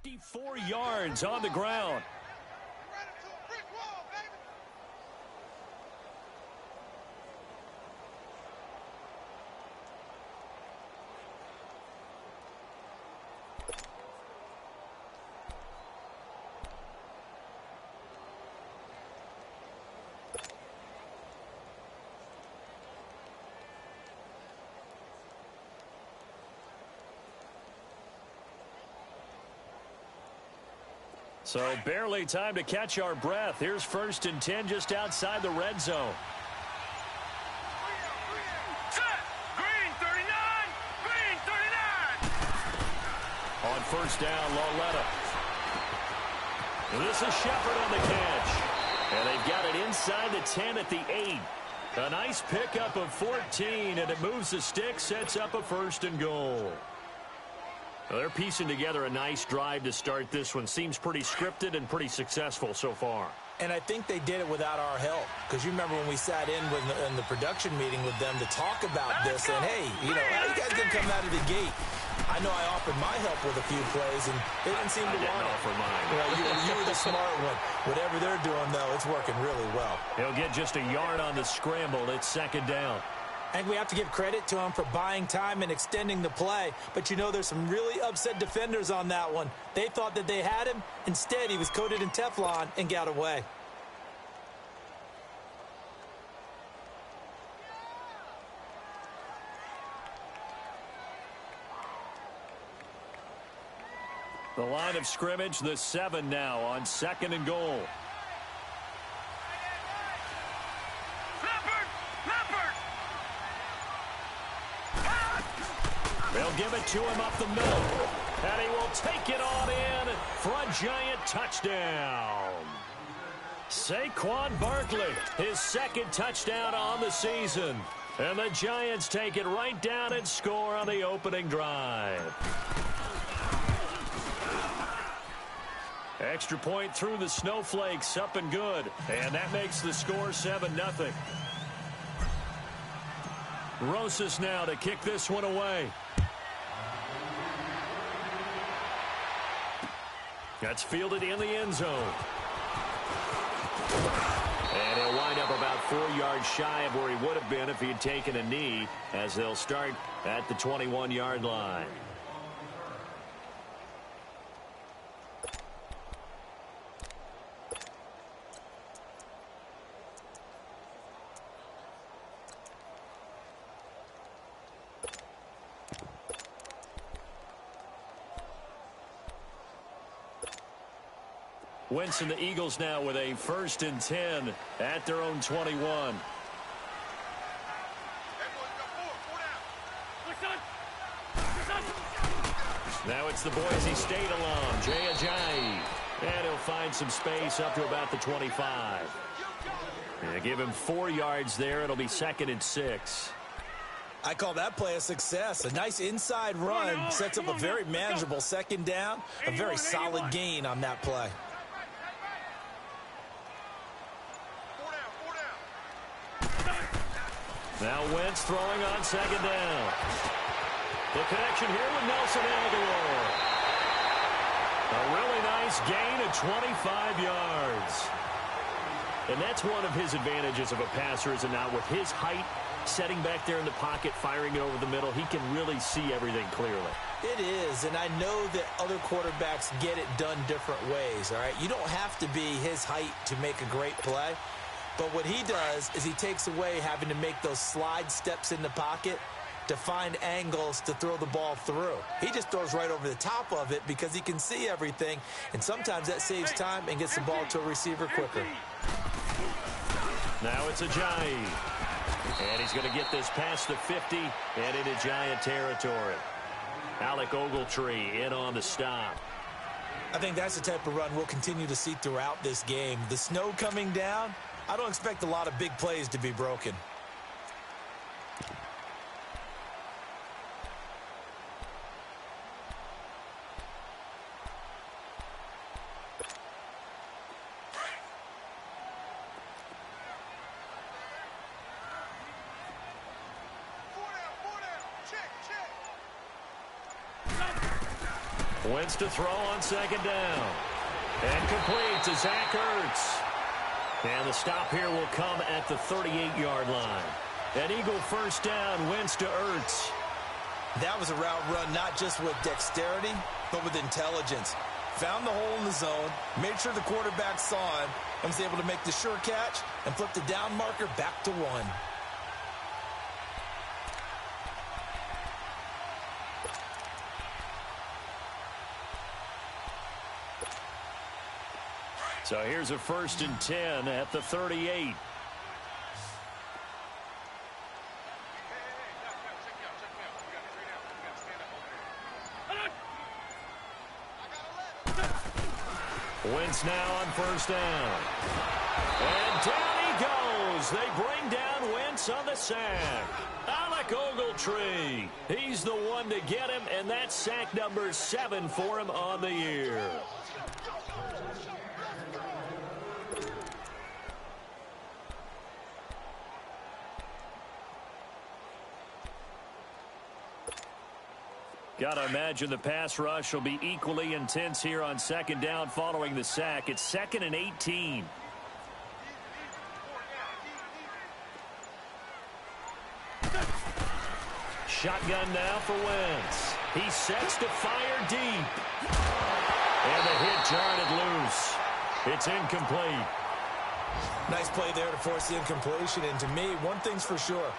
54 yards on the ground. So barely time to catch our breath. Here's 1st and 10 just outside the red zone. Set. Green 39. Green 39. On 1st down, Loletta. This is Shepard on the catch. And they've got it inside the 10 at the 8. A nice pickup of 14, and it moves the stick, sets up a 1st and goal. Well, they're piecing together a nice drive to start this one. Seems pretty scripted and pretty successful so far. And I think they did it without our help. Because you remember when we sat in the production meeting with them to talk about this. And, hey, you know, how you guys going to come out of the gate? I know I offered my help with a few plays, and they didn't seem to want it. Offer mine. Well, you were the smart one. Whatever they're doing, though, it's working really well. He'll get just a yard on the scramble. It's 2nd down. And we have to give credit to him for buying time and extending the play. But, you know, there's some really upset defenders on that one. They thought that they had him. Instead, he was coated in Teflon and got away. The line of scrimmage, the 7 now on 2nd and goal. They'll give it to him up the middle. And he will take it on in for a Giant touchdown. Saquon Barkley, his 2nd touchdown on the season. And the Giants take it right down and score on the opening drive. Extra point through the snowflakes, up and good. And that makes the score 7-0. Rosas now to kick this one away. That's fielded in the end zone. And he'll wind up about 4 yards shy of where he would have been if he had taken a knee, as they'll start at the 21-yard line. Wentz and the Eagles now with a 1st and 10 at their own 21. Now it's the Boise State alum, Jay Ajayi. And he'll find some space up to about the 25. And give him 4 yards there. It'll be 2nd and 6. I call that play a success. A nice inside run sets up a very manageable 2nd down. A very solid gain on that play. Now Wentz throwing on 2nd down. The connection here with Nelson Aguilar. A really nice gain of 25 yards. And that's one of his advantages of a passer, is it not? With his height, setting back there in the pocket, firing it over the middle, he can really see everything clearly. It is, and I know that other quarterbacks get it done different ways, all right? You don't have to be his height to make a great play. But what he does is he takes away having to make those slide steps in the pocket to find angles to throw the ball through. He just throws right over the top of it because he can see everything, and sometimes that saves time and gets the ball to a receiver quicker. Now it's Ajayi. And he's going to get this past the 50 and into Giant territory. Alec Ogletree in on the stop. I think that's the type of run we'll continue to see throughout this game. The snow coming down, I don't expect a lot of big plays to be broken. Wentz to throw on second down. And complete to Zach Ertz. And the stop here will come at the 38-yard line. An Eagle first down, Wentz to Ertz. That was a route run not just with dexterity, but with intelligence. Found the hole in the zone, made sure the quarterback saw him, and was able to make the sure catch and flip the down marker back to 1. So here's a 1st and 10 at the 38. Wentz now on first down. And down he goes. They bring down Wentz on the sack. Alec Ogletree. He's the one to get him, and that's sack number 7 for him on the year. Got to imagine the pass rush will be equally intense here on second down following the sack. It's 2nd and 18. Shotgun now for Wentz. He sets to fire deep. And the hit jarred it loose. It's incomplete. Nice play there to force the incompletion. And to me, one thing's for sure.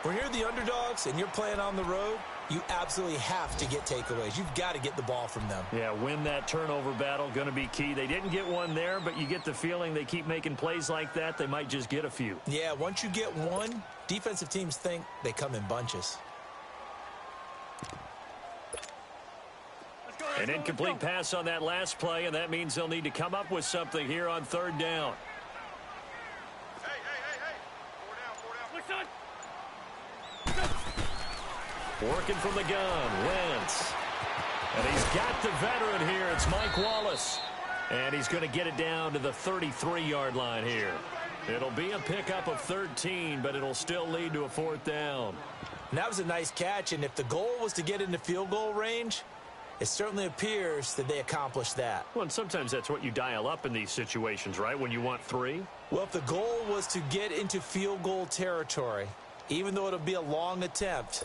When you're the underdogs and you're playing on the road, you absolutely have to get takeaways. You've got to get the ball from them. Yeah, win that turnover battle, going to be key. They didn't get one there, but you get the feeling they keep making plays like that, they might just get a few. Yeah, once you get one, defensive teams think they come in bunches. An incomplete pass on that last play, and that means they'll need to come up with something here on 3rd down. Hey. 4 down. Working from the gun, Wentz. And he's got the veteran here. It's Mike Wallace. And he's going to get it down to the 33-yard line here. It'll be a pickup of 13, but it'll still lead to a 4th down. And that was a nice catch, and if the goal was to get into field goal range, it certainly appears that they accomplished that. Well, and sometimes that's what you dial up in these situations, right, when you want 3? Well, if the goal was to get into field goal territory, even though it'll be a long attempt,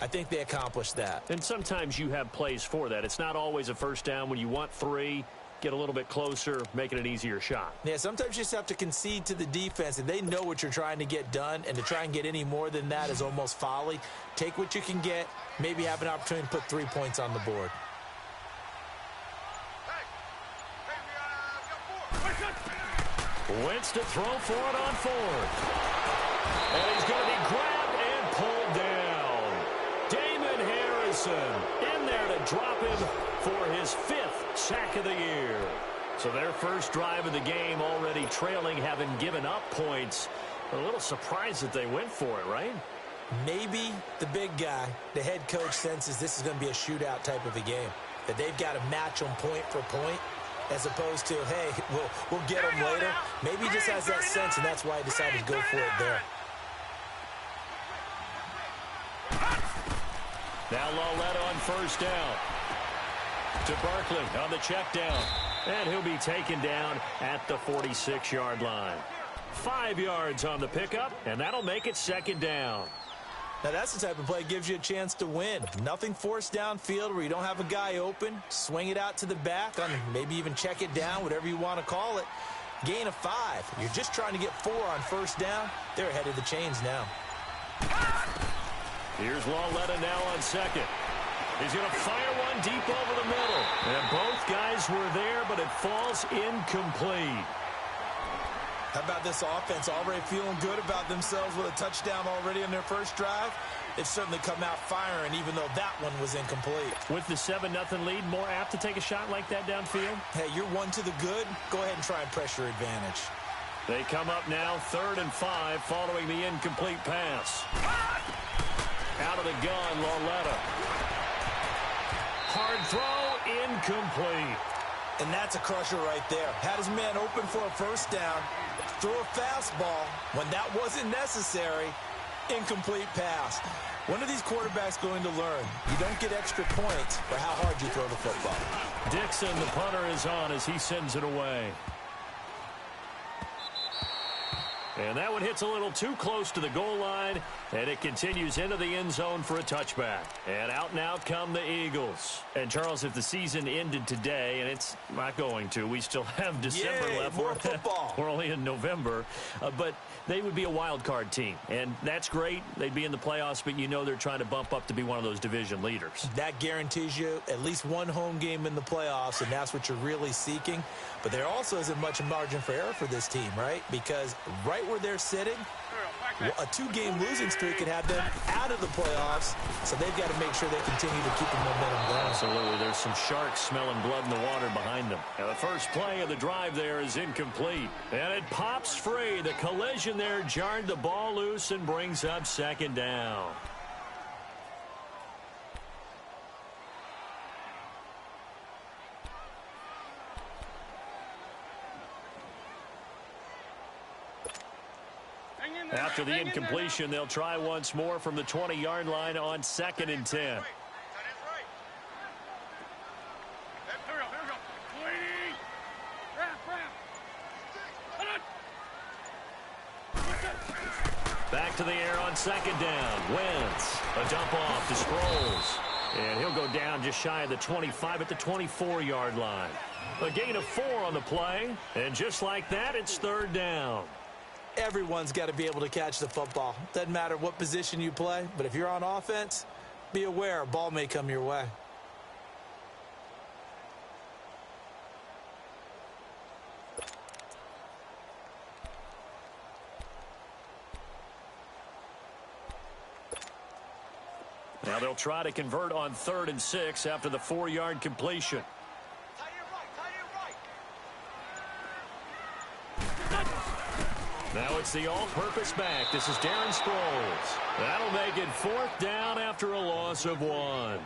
I think they accomplished that. And sometimes you have plays for that. It's not always a first down. When you want 3, get a little bit closer, making an easier shot. Yeah, sometimes you just have to concede to the defense, and they know what you're trying to get done, and to try and get any more than that is almost folly. Take what you can get, maybe have an opportunity to put 3 points on the board. Wentz to throw for it on 4th. And he's going to be grabbed and pulled down. Damon Harrison in there to drop him for his 5th sack of the year. So their first drive of the game already trailing, having given up points. A little surprised that they went for it, right? Maybe the big guy, the head coach, senses this is going to be a shootout type of a game, that they've got to match them point for point, as opposed to, hey, we'll get them later. Maybe he just has that sense, and that's why he decided to go for it there. Now Loletta on first down. To Barkley on the check down. And he'll be taken down at the 46-yard line. 5 yards on the pickup, and that'll make it 2nd down. Now, that's the type of play that gives you a chance to win. Nothing forced downfield where you don't have a guy open. Swing it out to the back, on maybe even check it down, whatever you want to call it. Gain of 5. You're just trying to get 4 on first down. They're ahead of the chains now. Here's Loletta now on 2nd. He's going to fire one deep over the middle. And both guys were there, but it falls incomplete. How about this offense already feeling good about themselves with a touchdown already in their first drive? They've certainly come out firing, even though that one was incomplete. With the 7-0 lead, more apt to take a shot like that downfield? Hey, you're 1 to the good. Go ahead and try and pressure advantage. They come up now 3rd and 5 following the incomplete pass. Out of the gun, Loletta. Hard throw, incomplete. And that's a crusher right there. Had his man open for a first down, threw a fastball when that wasn't necessary, Incomplete pass. When are these quarterbacks going to learn? You don't get extra points for how hard you throw the football. Dixon, the punter, is on as he sends it away. And that one hits a little too close to the goal line, and it continues into the end zone for a touchback. And out come the Eagles. And, Charles, if the season ended today, and it's not going to, we still have December left. More football. We're only in November. But they would be a wild card team, and that's great. They'd be in the playoffs, but you know they're trying to bump up to be one of those division leaders. That guarantees you at least one home game in the playoffs, and that's what you're really seeking. But there also isn't much margin for error for this team, right? Because right where they're sitting, a two-game losing streak could have them out of the playoffs, so they've got to make sure they continue to keep the momentum going. Absolutely. There's some sharks smelling blood in the water behind them. And the first play of the drive there is incomplete. And it pops free. The collision there jarred the ball loose and brings up second down. After the incompletion, they'll try once more from the 20-yard line on 2nd and 10. Back to the air on 2nd down. Wentz, a dump off to Sproles. And he'll go down just shy of the 25 at the 24-yard line. A gain of 4 on the play. And just like that, it's 3rd down. Everyone's got to be able to catch the football. Doesn't matter what position you play, but if you're on offense, be aware a ball may come your way. Now they'll try to convert on 3rd and 6 after the 4-yard completion. Now it's the all-purpose back. This is Darren Sproles. That'll make it 4th down after a loss of 1.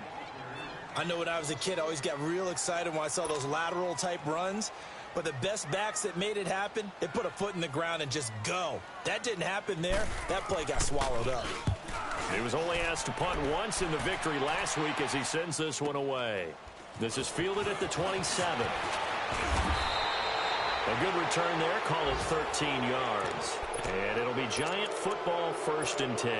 I know when I was a kid, I always got real excited when I saw those lateral-type runs. But the best backs that made it happen, they put a foot in the ground and just go. That didn't happen there. That play got swallowed up. He was only asked to punt once in the victory last week as he sends this one away. This is fielded at the 27. A good return there, call it 13 yards. And it'll be Giant football 1st and 10.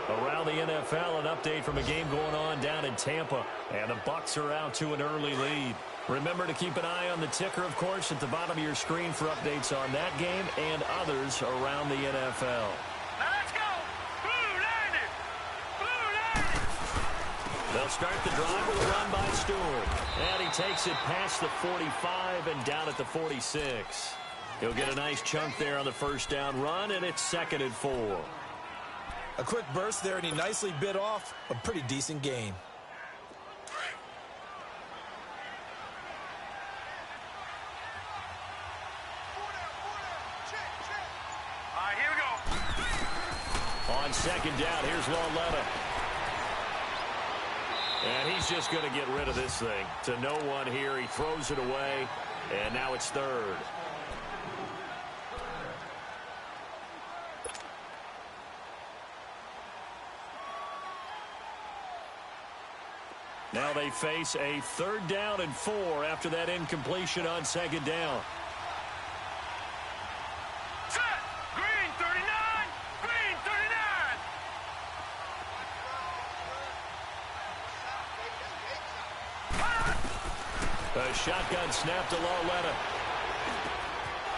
Around the NFL, an update from a game going on down in Tampa. And the Bucs are out to an early lead. Remember to keep an eye on the ticker, of course, at the bottom of your screen for updates on that game and others around the NFL. They'll start the drive with a run by Stewart. And he takes it past the 45 and down at the 46. He'll get a nice chunk there on the 1st down run, and it's 2nd and 4. A quick burst there, and he nicely bit off a pretty decent gain. All right, here we go. On 2nd down, here's Lauletta. And he's just going to get rid of this thing. To no one here. He throws it away. And now it's 3rd. Now they face a 3rd down and 4 after that incompletion on 2nd down. A shotgun snap to Lauletta.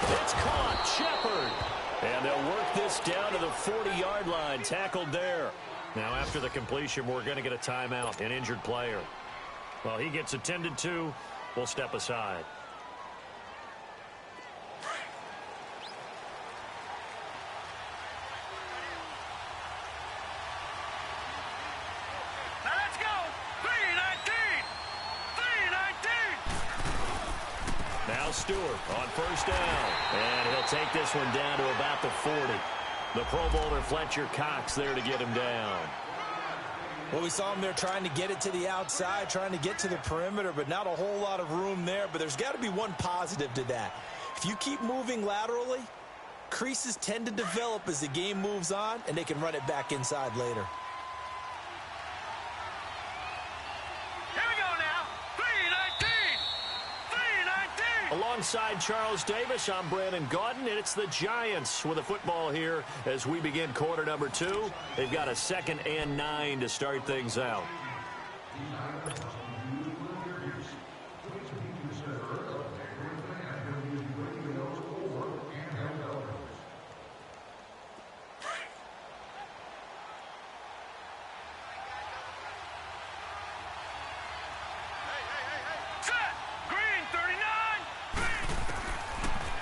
It's caught. Shepard. And they'll work this down to the 40-yard line. Tackled there. Now after the completion, we're going to get a timeout. An injured player. Well, he gets attended to. We'll step aside. Stewart on 1st down. And he'll take this one down to about the 40. The Pro Bowler Fletcher Cox there to get him down. Well, we saw him there trying to get it to the outside, trying to get to the perimeter, but not a whole lot of room there. But there's got to be one positive to that. If you keep moving laterally, Creases tend to develop as the game moves on, and they can run it back inside later. Here we go now. 3-19. Alongside Charles Davis, I'm Brandon Gaudin, and it's the Giants with the football here as we begin quarter number 2. They've got a 2nd and 9 to start things out.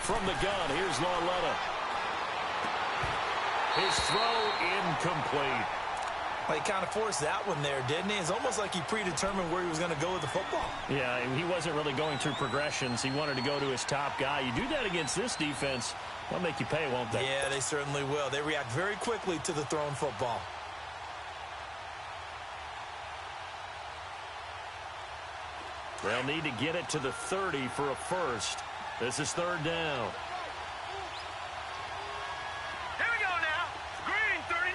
From the gun, here's Lauletta. His throw incomplete. Well, he kind of forced that one there, didn't he? It's almost like he predetermined where he was going to go with the football. Yeah, and he wasn't really going through progressions. He wanted to go to his top guy. You do that against this defense, they'll make you pay, won't they? Yeah, they certainly will. They react very quickly to the thrown football. They'll need to get it to the 30 for a first. This is 3rd down. Here we go now. Green 39.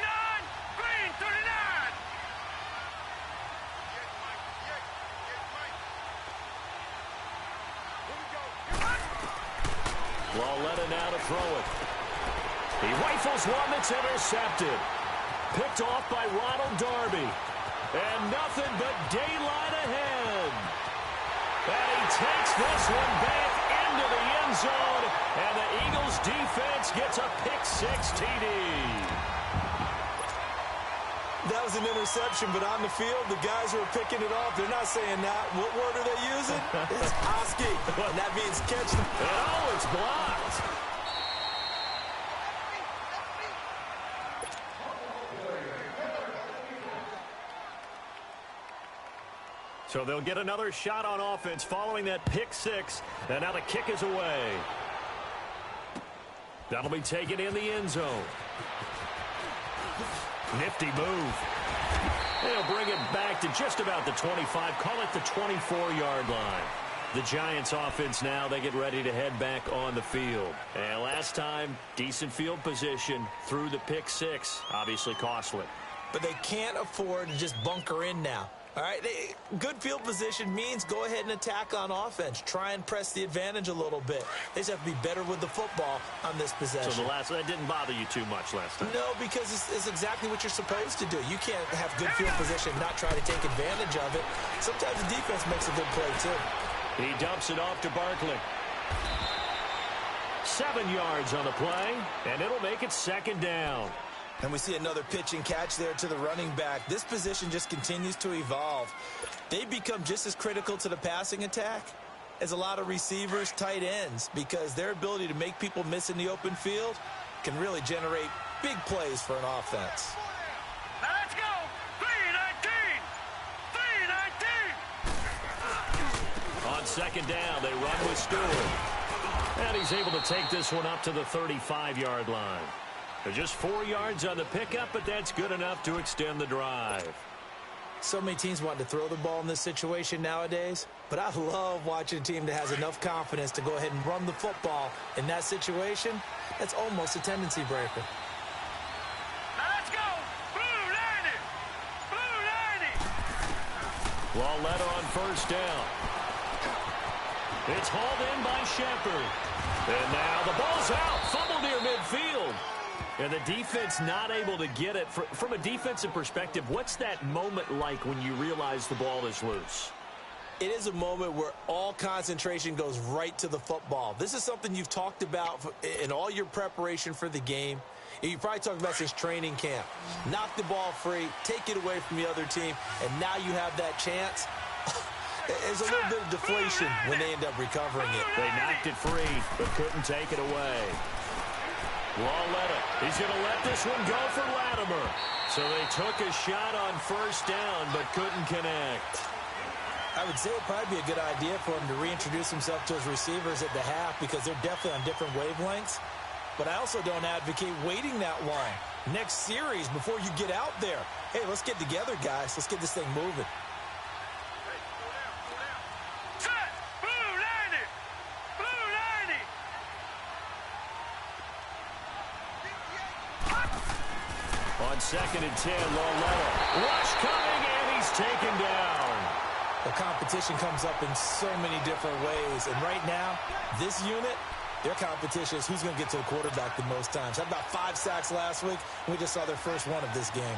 Green 39. Lauletta now to throw it. He rifles one that's intercepted. Picked off by Ronald Darby. And nothing but daylight ahead. And he takes this one back into the end zone, and the Eagles defense gets a pick-6 TD. That was an interception, but on the field, the guys who are picking it off, they're not saying that. What word are they using? It's Oski, and that means catch them. Oh, it's blocked. So they'll get another shot on offense following that pick-6, and now the kick is away. That'll be taken in the end zone. Nifty move. They'll bring it back to just about the 25, call it the 24-yard line. The Giants offense now, they get ready to head back on the field. And last time, decent field position through the pick-6, obviously costly. But they can't afford to just bunker in now. All right, good field position means go ahead and attack on offense. Try and press the advantage a little bit. They just have to be better with the football on this possession. So that didn't bother you too much last time? No, because it's exactly what you're supposed to do. You can't have good field position and not try to take advantage of it. Sometimes the defense makes a good play, too. He dumps it off to Barkley. 7 yards on the play, and it'll make it 2nd down. And we see another pitch and catch there to the running back. This position just continues to evolve. They become just as critical to the passing attack as a lot of receivers, tight ends, because their ability to make people miss in the open field can really generate big plays for an offense. Now let's go. 3-19. 3-19. On 2nd down, they run with Stewart. And he's able to take this one up to the 35-yard line. They're just 4 yards on the pickup, but that's good enough to extend the drive. So many teams want to throw the ball in this situation nowadays, but I love watching a team that has enough confidence to go ahead and run the football in that situation. That's almost a tendency breaker. Now let's go. Blue 90. Blue 90. Lauletta on 1st down. It's hauled in by Shepard. And now the ball's out. Fumble near midfield. And the defense not able to get it. From a defensive perspective, what's that moment like when you realize the ball is loose? It is a moment where all concentration goes right to the football. This is something you've talked about in all your preparation for the game. You probably talked about since training camp. Knock the ball free, take it away from the other team, and now you have that chance. There's a little bit of deflation when they end up recovering it. They knocked it free, but couldn't take it away. Lauletta, he's going to let this one go for Latimer. So they took a shot on 1st down, but couldn't connect. I would say it'd probably be a good idea for him to reintroduce himself to his receivers at the half because they're definitely on different wavelengths. But I also don't advocate waiting that long. Next series, before you get out there, hey, let's get together, guys. Let's get this thing moving. On 2nd and 10, Loletta. Rush coming, and he's taken down. The competition comes up in so many different ways. And right now, this unit, their competition is who's going to get to the quarterback the most times. Had about 5 sacks last week, and we just saw their first one of this game.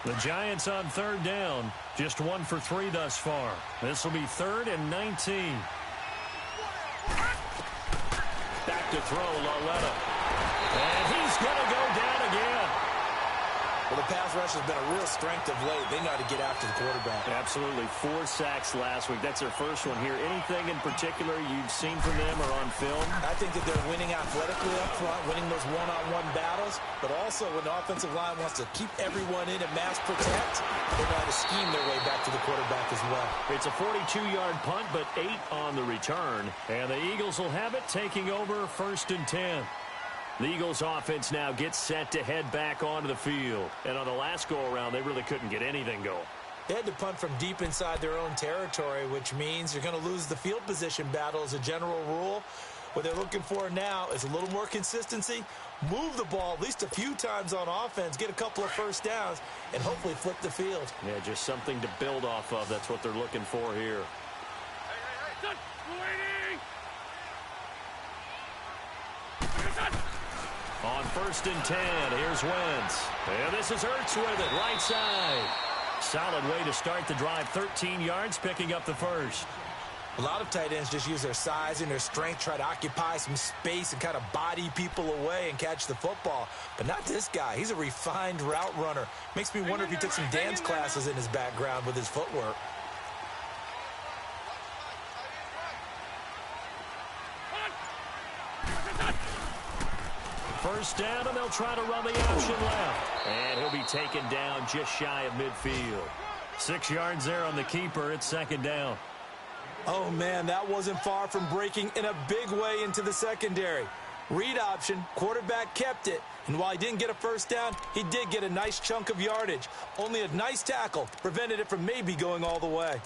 The Giants on 3rd down. Just 1 for 3 thus far. This will be 3rd and 19. Back to throw, Loletta. And he's going to go down again. Well, the pass rush has been a real strength of late. They know how to get after the quarterback. Absolutely. 4 sacks last week. That's their first one here. Anything in particular you've seen from them or on film? I think that they're winning athletically up front, winning those one-on-one battles, but also when the offensive line wants to keep everyone in and mass protect, they know how to scheme their way back to the quarterback as well. It's a 42-yard punt, but 8 on the return. And the Eagles will have it, taking over 1st and 10. The Eagles offense now gets set to head back onto the field. And on the last go-around, they really couldn't get anything going. They had to punt from deep inside their own territory, which means you're going to lose the field position battle as a general rule. What they're looking for now is a little more consistency, move the ball at least a few times on offense, get a couple of first downs, and hopefully flip the field. Yeah, just something to build off of. That's what they're looking for here. On 1st and 10, here's Wentz. And this is Hurts with it, right side. Solid way to start the drive, 13 yards, picking up the first. A lot of tight ends just use their size and their strength, try to occupy some space and kind of body people away and catch the football. But not this guy. He's a refined route runner. Makes me wonder if he took some dance classes in his background with his footwork. First down, and they'll try to run the option left. And he'll be taken down just shy of midfield. 6 yards there on the keeper. It's 2nd down. Oh, man, that wasn't far from breaking in a big way into the secondary. Read option, quarterback kept it. And while he didn't get a first down, he did get a nice chunk of yardage. Only a nice tackle prevented it from maybe going all the way.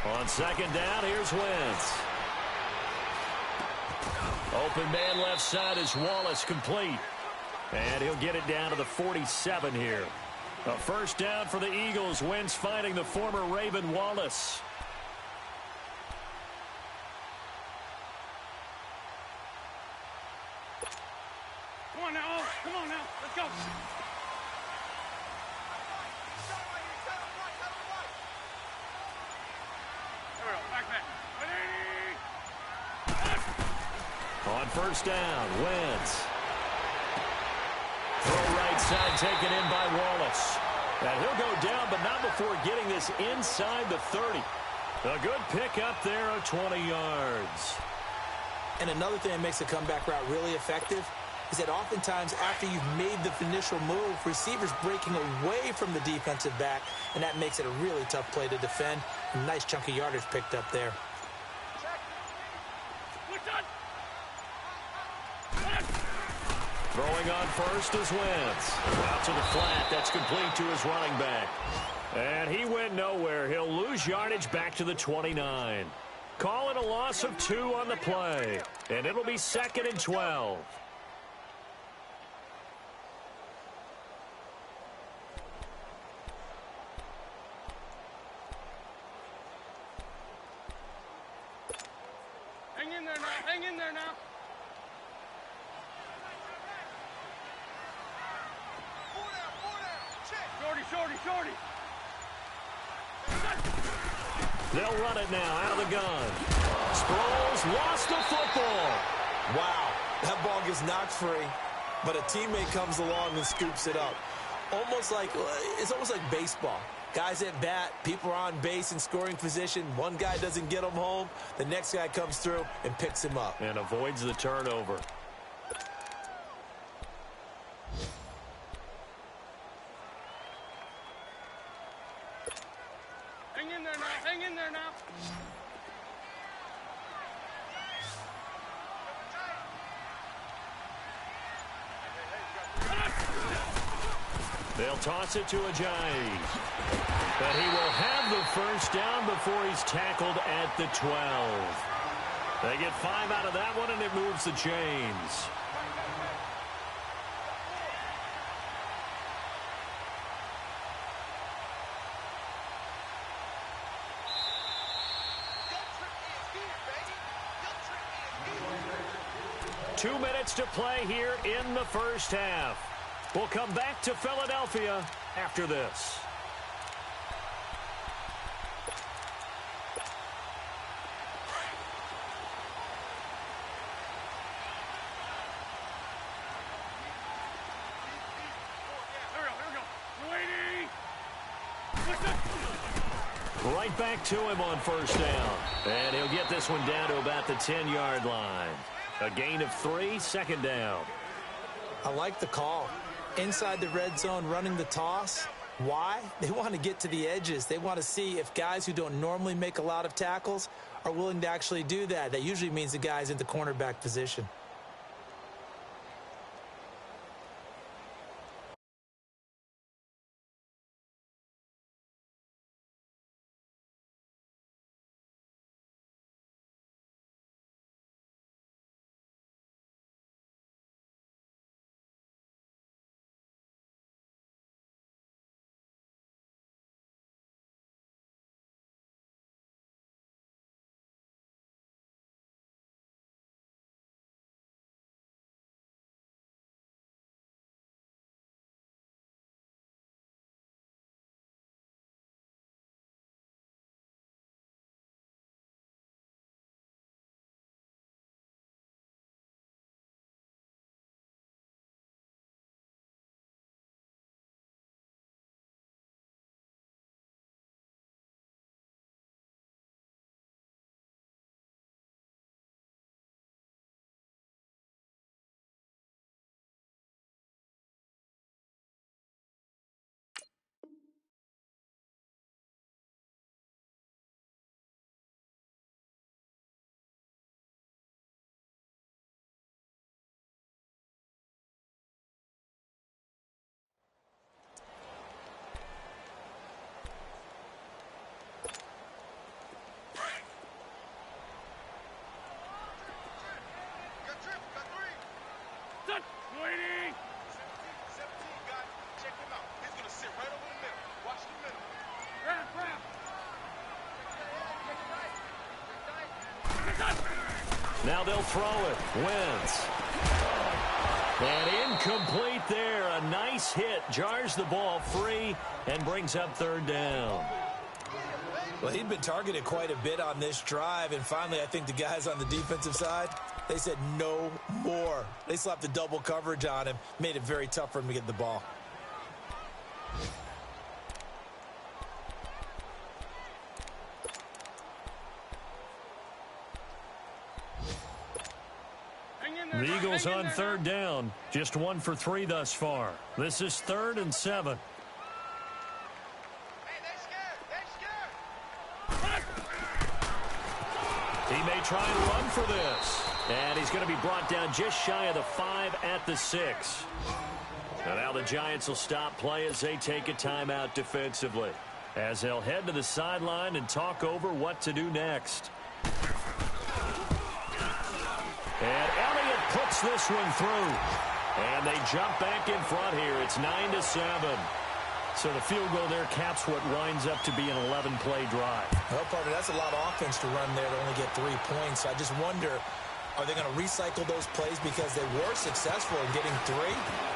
On 2nd down, here's Wentz. Open man left side is Wallace, complete. And he'll get it down to the 47 here. A first down for the Eagles. Wentz finding the former Raven Wallace. Come on now, come on now, let's go. On first down, Wentz. Throw right side taken in by Wallace. And he'll go down, but not before getting this inside the 30. A good pickup there of 20 yards. And another thing that makes the comeback route really effective is that oftentimes after you've made the initial move, receivers breaking away from the defensive back, and that makes it a really tough play to defend. A nice chunk of yardage picked up there. Throwing on first is Wentz. Out to the flat. That's complete to his running back. And he went nowhere. He'll lose yardage back to the 29. Call it a loss of 2 on the play. And it'll be 2nd and 12. Hang in there now, hang in there now. Shorty. They'll run it now out of the gun. Sproles lost the football. Wow, that ball gets knocked free, but a teammate comes along and scoops it up. It's almost like baseball. Guys at bat, people are on base in scoring position. One guy doesn't get him home. The next guy comes through and picks him up. And avoids the turnover. Hang in there now. They'll toss it to Ajayi. But he will have the first down before he's tackled at the 12. They get 5 out of that one, and it moves the chains. Two minutes to play here in the first half. We'll come back to Philadelphia after this. Right back to him on first down. And he'll get this one down to about the 10-yard line. A gain of 3, second down. I like the call. Inside the red zone, running the toss. Why? They want to get to the edges. They want to see if guys who don't normally make a lot of tackles are willing to actually do that. That usually means the guy's in the cornerback position. Now they'll throw it. Wentz. And incomplete there. A nice hit. Jars the ball free and brings up third down. Well, he'd been targeted quite a bit on this drive, and finally I think the guys on the defensive side, they said no more. They slapped the double coverage on him, made it very tough for him to get the ball. The Eagles on third down. Just 1 for 3 thus far. This is 3rd and 7. He may try and run for this. And he's going to be brought down just shy of the 5 at the 6. And now the Giants will stop play as they take a timeout defensively, as they'll head to the sideline and talk over what to do next. And Elliott puts this one through. And they jump back in front here. It's 9-7. So the field goal there caps what winds up to be an 11-play drive. Well, partner, that's a lot of offense to run there to only get 3 points. I just wonder, are they going to recycle those plays because they were successful in getting 3?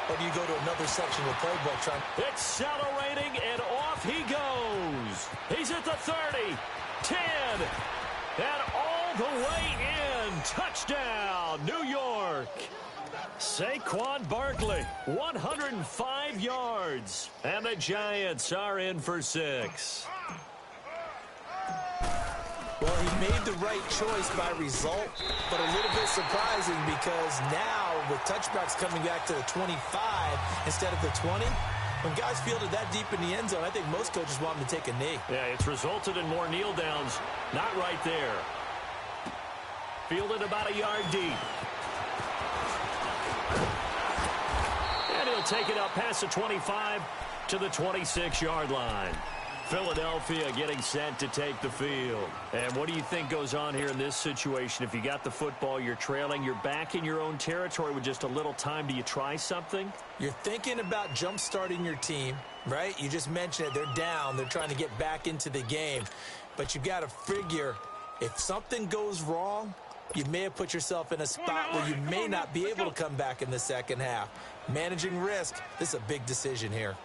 Or do you go to another section of the playbook trying? Accelerating, and off he goes. He's at the 30, 10, and all the way in. Touchdown, New York. Saquon Barkley, 105 yards. And the Giants are in for 6. Well, he made the right choice by result, but a little bit surprising because now with touchbacks coming back to the 25 instead of the 20, when guys fielded that deep in the end zone, I think most coaches want them to take a knee. Yeah, it's resulted in more kneel downs. Not right there. Fielded about a yard deep. And he'll take it up past the 25 to the 26-yard line. Philadelphia getting set to take the field. And what do you think goes on here in this situation? If you got the football, you're trailing, you're back in your own territory with just a little time. Do you try something? You're thinking about jump-starting your team, right? You just mentioned it. They're down. They're trying to get back into the game. But you got to figure if something goes wrong, you may have put yourself in a spot where you may not be able to come back in the second half. Managing risk, this is a big decision here.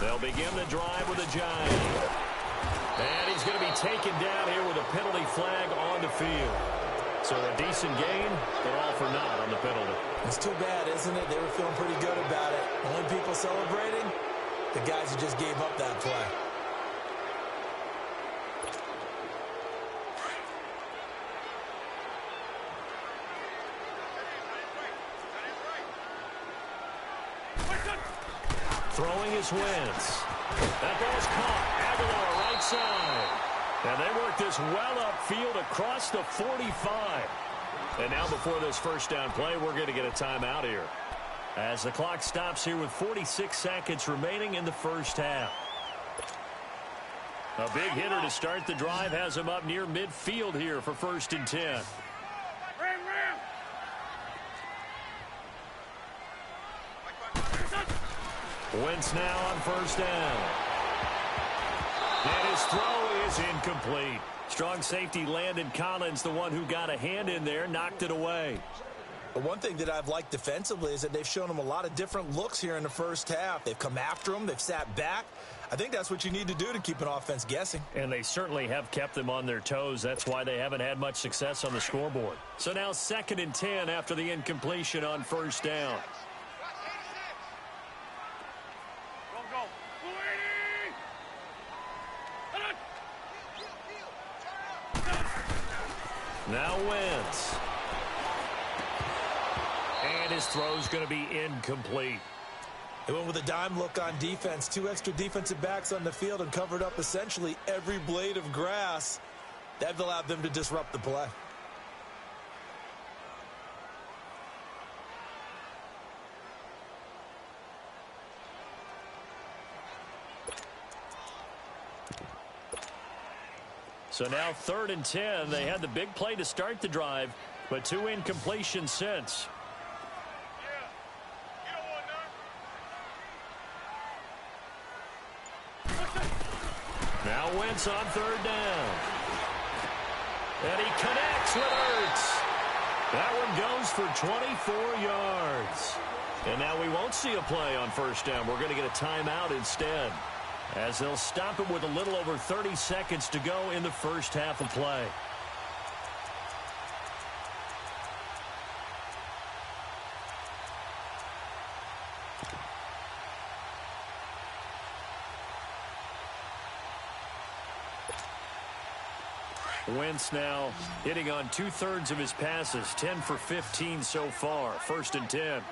They'll begin the drive with a giant. And he's going to be taken down here with a penalty flag on the field. So a decent gain, but all for naught on the penalty. It's too bad, isn't it? They were feeling pretty good about it. Only people celebrating, the guys who just gave up that play. Throwing is Wentz. That ball's caught. Aguilar right side. And they work this well upfield across the 45. And now before this first down play, we're going to get a timeout here. As the clock stops here with 46 seconds remaining in the first half. A big hitter to start the drive has him up near midfield here for 1st and 10. Wentz now on 1st down. And his throw is incomplete. Strong safety Landon Collins, the one who got a hand in there, knocked it away. But one thing that I've liked defensively is that they've shown him a lot of different looks here in the first half. They've come after him. They've sat back. I think that's what you need to do to keep an offense guessing. And they certainly have kept them on their toes. That's why they haven't had much success on the scoreboard. So now 2nd and 10 after the incompletion on 1st down. Now Wentz. And his throw's going to be incomplete. They went with a dime look on defense. 2 extra defensive backs on the field and covered up essentially every blade of grass. That allowed them to disrupt the play. So now 3rd and 10. They had the big play to start the drive, but 2 incompletions since. Now Wentz on 3rd down. And he connects with Ertz. That one goes for 24 yards. And now we won't see a play on 1st down. We're going to get a timeout instead, as they'll stop it with a little over 30 seconds to go in the first half of play. Wentz now hitting on 2/3 of his passes, 10 for 15 so far. 1st and 10.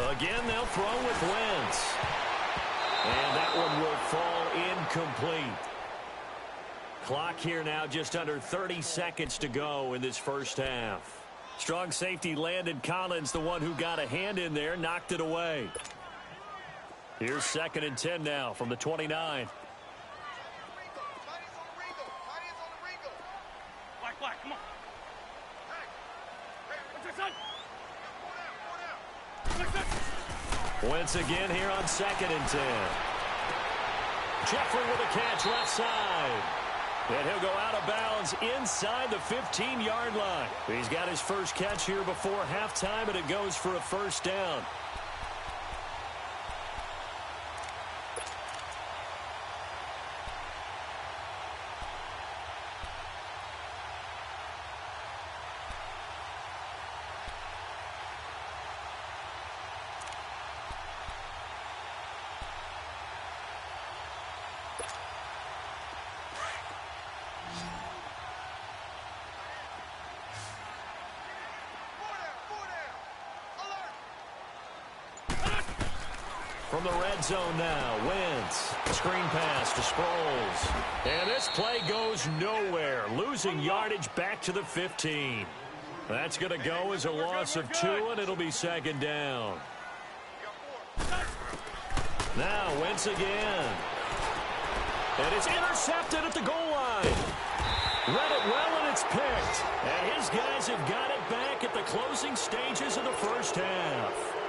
Again, they'll throw with Wentz. And that one will fall incomplete. Clock here now just under 30 seconds to go in this first half. Strong safety Landon Collins, the one who got a hand in there, knocked it away. Here's 2nd and 10 now from the 29. Come on. Wentz again here on 2nd and 10. Jeffrey with a catch left side. And he'll go out of bounds inside the 15-yard line. He's got his first catch here before halftime, and it goes for a 1st down. From the red zone now, Wentz. Screen pass to Sproles. And this play goes nowhere, losing yardage back to the 15. That's going to go as a loss of 2, and it'll be second down. Now Wentz again. And it's intercepted at the goal line. Read it well, and it's picked. And his guys have got it back at the closing stages of the first half.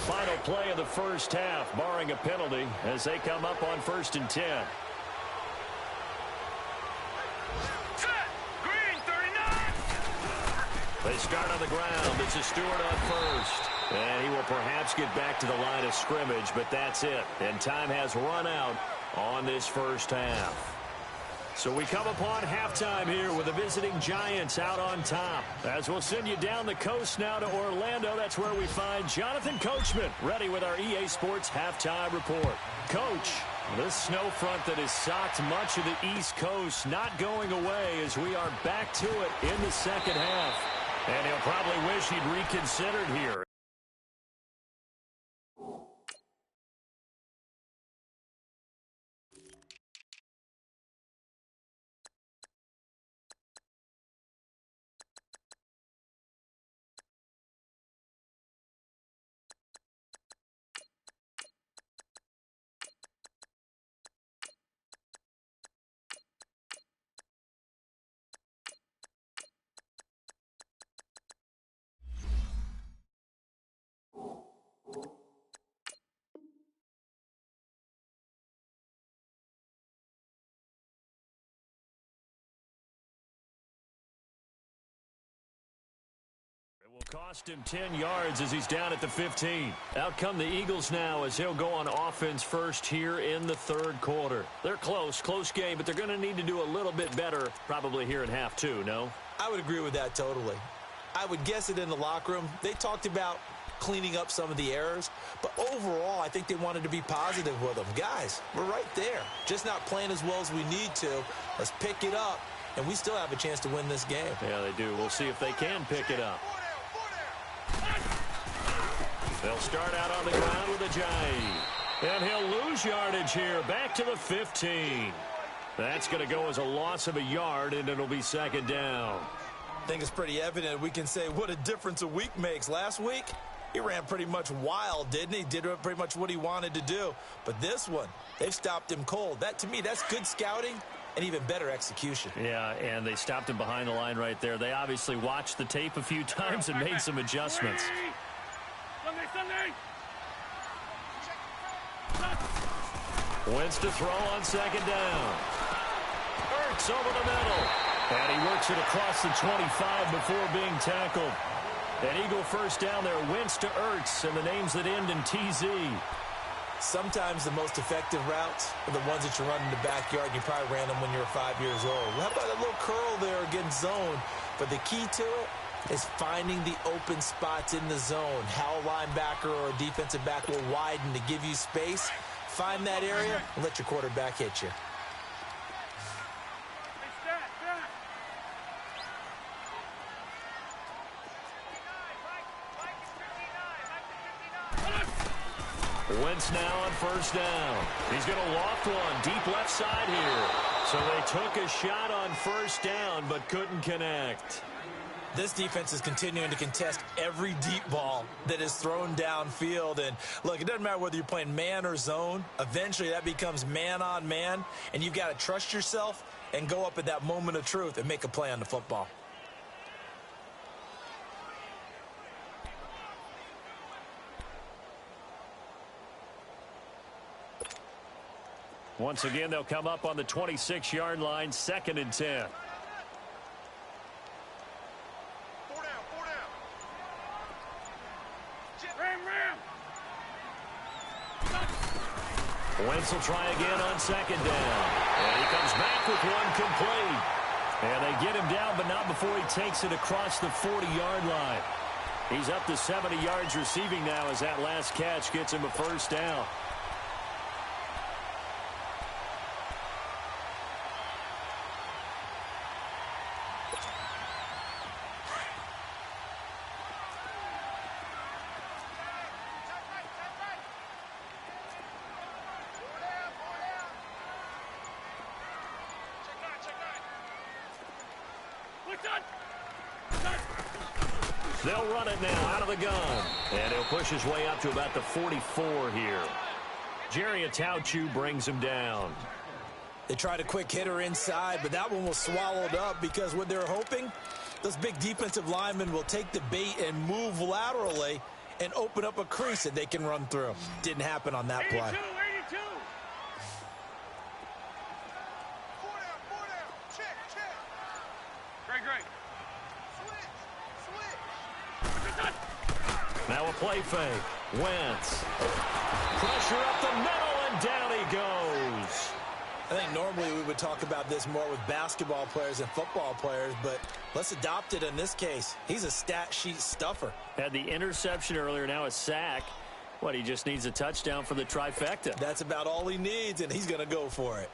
Final play of the first half, barring a penalty, as they come up on 1st and 10. They start on the ground. It's a Stewart on first. And he will perhaps get back to the line of scrimmage, but that's it. And time has run out on this first half. So we come upon halftime here with the visiting Giants out on top. As we'll send you down the coast now to Orlando, that's where we find Jonathan Coachman ready with our EA Sports halftime report. Coach, this snow front that has socked much of the East Coast not going away as we are back to it in the second half. And he'll probably wish he'd reconsidered here. Will cost him 10 yards as he's down at the 15. Out come the Eagles now as he'll go on offense first here in the third quarter. They're close game, but they're going to need to do a little bit better probably here in half 2, no? I would agree with that totally. I would guess it in the locker room. They talked about cleaning up some of the errors, but overall I think they wanted to be positive with them. Guys, we're right there. Just not playing as well as we need to. Let's pick it up, and we still have a chance to win this game. Yeah, they do. We'll see if they can pick it up. They'll start out on the ground with Ajayi. And he'll lose yardage here, back to the 15. That's going to go as a loss of a yard, and it'll be second down. I think it's pretty evident we can say what a difference a week makes. Last week, he ran pretty much wild, didn't he? Did pretty much what he wanted to do. But this one, they've stopped him cold. That, to me, that's good scouting and even better execution. Yeah, and they stopped him behind the line right there. They obviously watched the tape a few times and made some adjustments. Wentz to throw on second down. Ertz over the middle. And he works it across the 25 before being tackled. An Eagle first down there. Wentz to Ertz, and the names that end in TZ. Sometimes the most effective routes are the ones that you run in the backyard. You probably ran them when you were 5 years old. How about a little curl there against zone? But the key to it is finding the open spots in the zone. How a linebacker or a defensive back will widen to give you space. Find that area and let your quarterback hit you. Wentz now on first down. He's going to loft one deep left side here. So they took a shot on first down but couldn't connect. This defense is continuing to contest every deep ball that is thrown downfield. And, look, it doesn't matter whether you're playing man or zone. Eventually that becomes man on man, and you've got to trust yourself and go up at that moment of truth and make a play on the football. Once again, they'll come up on the 26-yard line, 2nd and 10. Wentz will try again on second down. And he comes back with one complete. And they get him down, but not before he takes it across the 40-yard line. He's up to 70 yards receiving now as that last catch gets him a first down. They'll run it now out of the gun. And he'll push his way up to about the 44 here. Jerry Atauchu brings him down. They tried a quick hitter inside, but that one was swallowed up because what they're hoping, those big defensive linemen will take the bait and move laterally and open up a crease that they can run through. Didn't happen on that play. 82. Great. Now a play fake. Wentz. Pressure up the middle, and down he goes. I think normally we would talk about this more with basketball players and football players, but let's adopt it in this case. He's a stat sheet stuffer. Had the interception earlier, now a sack. What, he just needs a touchdown for the trifecta. That's about all he needs, and he's going to go for it.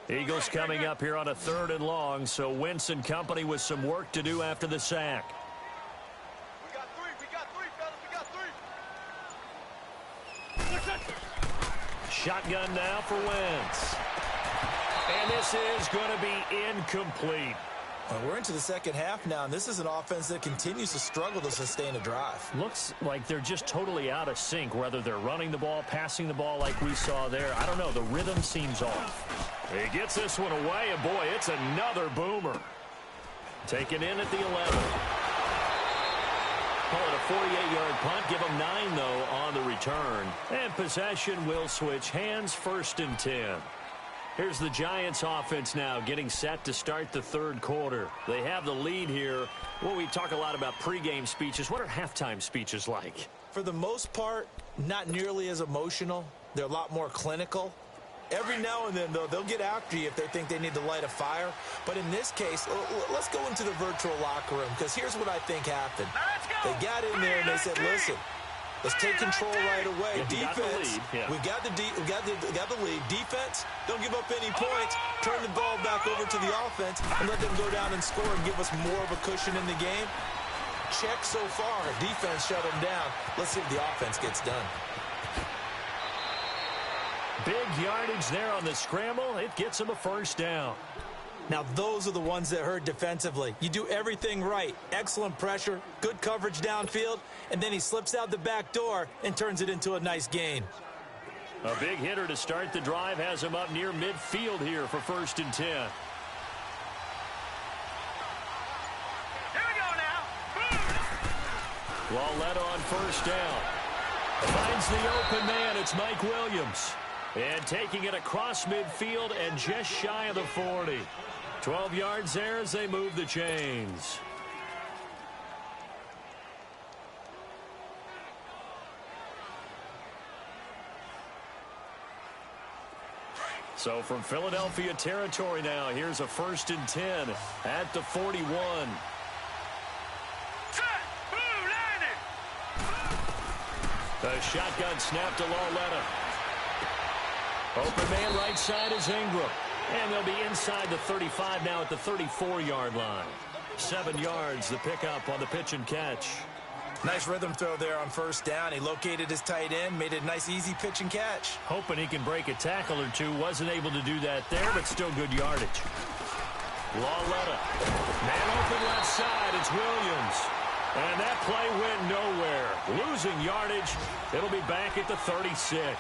Eagles coming up here on a 3rd and long, so Wentz and company with some work to do after the sack. We got three, fellas. We got three. Shotgun now for Wentz. And this is going to be incomplete. Well, we're into the second half now, and this is an offense that continues to struggle to sustain a drive. Looks like they're just totally out of sync, whether they're running the ball, passing the ball like we saw there. I don't know. The rhythm seems off. He gets this one away, and boy, it's another boomer. Taken in at the 11. Call it a 48-yard punt. Give them 9, though, on the return. And possession will switch hands, 1st and 10. Here's the Giants offense now getting set to start the 3rd quarter. They have the lead here. Well, we talk a lot about pregame speeches. What are halftime speeches like? For the most part, not nearly as emotional. They're a lot more clinical. Every now and then, though, they'll get after you if they think they need to light a fire. But in this case, let's go into the virtual locker room, because here's what I think happened. They got in there and they said, listen, let's take control right away. Defense, we got the lead. Defense, don't give up any points. Turn the ball back over to the offense and let them go down and score and give us more of a cushion in the game. Check so far. Defense shut them down. Let's see if the offense gets done. Big yardage there on the scramble. It gets them a 1st down. Now, those are the ones that hurt defensively. You do everything right. Excellent pressure, good coverage downfield, and then he slips out the back door and turns it into a nice gain. A big hitter to start the drive has him up near midfield here for 1st and 10. Here we go now. Lawletta on 1st down. Finds the open man. It's Mike Williams. And taking it across midfield and just shy of the 40. 12 yards there as they move the chains. So from Philadelphia territory now, here's a 1st and 10 at the 41. The shotgun snap to Lawletta. Open man right side is Ingram. And they'll be inside the 35 now at the 34-yard line. 7 yards, the pickup on the pitch and catch. Nice rhythm throw there on 1st down. He located his tight end, made it a nice, easy pitch and catch. Hoping he can break a tackle or two. Wasn't able to do that there, but still good yardage. Lawletta. Man open left side. It's Williams. And that play went nowhere. Losing yardage. It'll be back at the 36.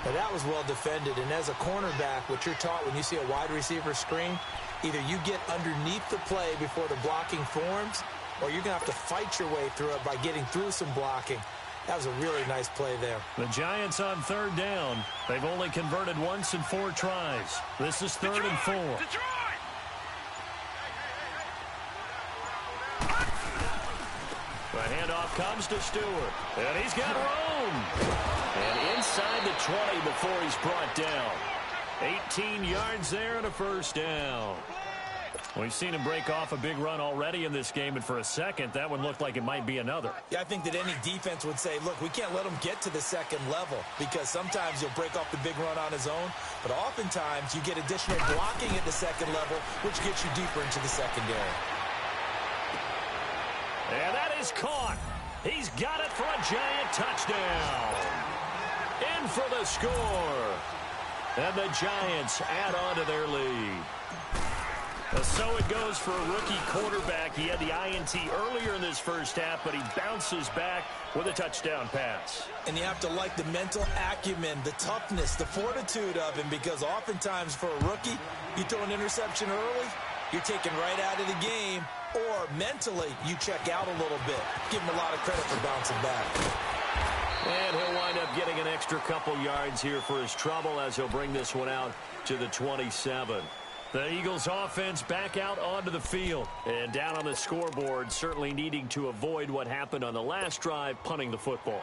Now, that was well defended, and as a cornerback, what you're taught when you see a wide receiver screen, either you get underneath the play before the blocking forms, or you're going to have to fight your way through it by getting through some blocking. That was a really nice play there. The Giants on 3rd down. They've only converted once in 4 tries. This is 3rd and 4. The handoff comes to Stewart, and he's got room. And inside the 20 before he's brought down. 18 yards there and a 1st down. We've seen him break off a big run already in this game, and for a second, that one looked like it might be another. Yeah, I think that any defense would say, look, we can't let him get to the 2nd level, because sometimes he'll break off the big run on his own, but oftentimes you get additional blocking at the 2nd level, which gets you deeper into the secondary. And that is caught. He's got it for a giant touchdown. In for the score. And the Giants add on to their lead. So it goes for a rookie quarterback. He had the INT earlier in this first half, but he bounces back with a touchdown pass. And you have to like the mental acumen, the toughness, the fortitude of him, because oftentimes for a rookie, you throw an interception early, you're taken right out of the game, or mentally you check out a little bit. Give him a lot of credit for bouncing back. And he'll wind up getting an extra couple yards here for his trouble as he'll bring this one out to the 27. The Eagles offense back out onto the field. And down on the scoreboard, certainly needing to avoid what happened on the last drive, punting the football.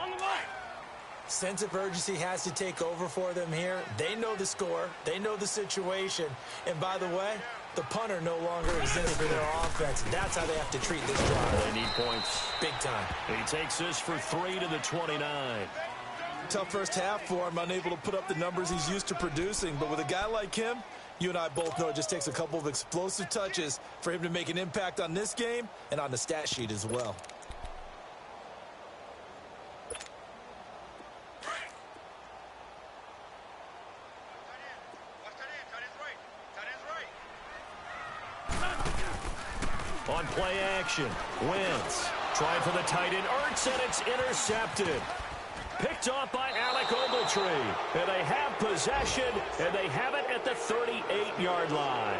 Sense of urgency has to take over for them here. They know the score. They know the situation. And by the way, the punter no longer exists for their offense. That's how they have to treat this drive. They need points. Big time. He takes this for 3 to the 29. Tough first half for him, unable to put up the numbers he's used to producing. But with a guy like him, you and I both know it just takes a couple of explosive touches for him to make an impact on this game and on the stat sheet as well. On play action, Wentz trying for the tight end, Ertz, and it's intercepted. Picked off by Alec Ogletree. And they have possession, and they have it at the 38-yard line.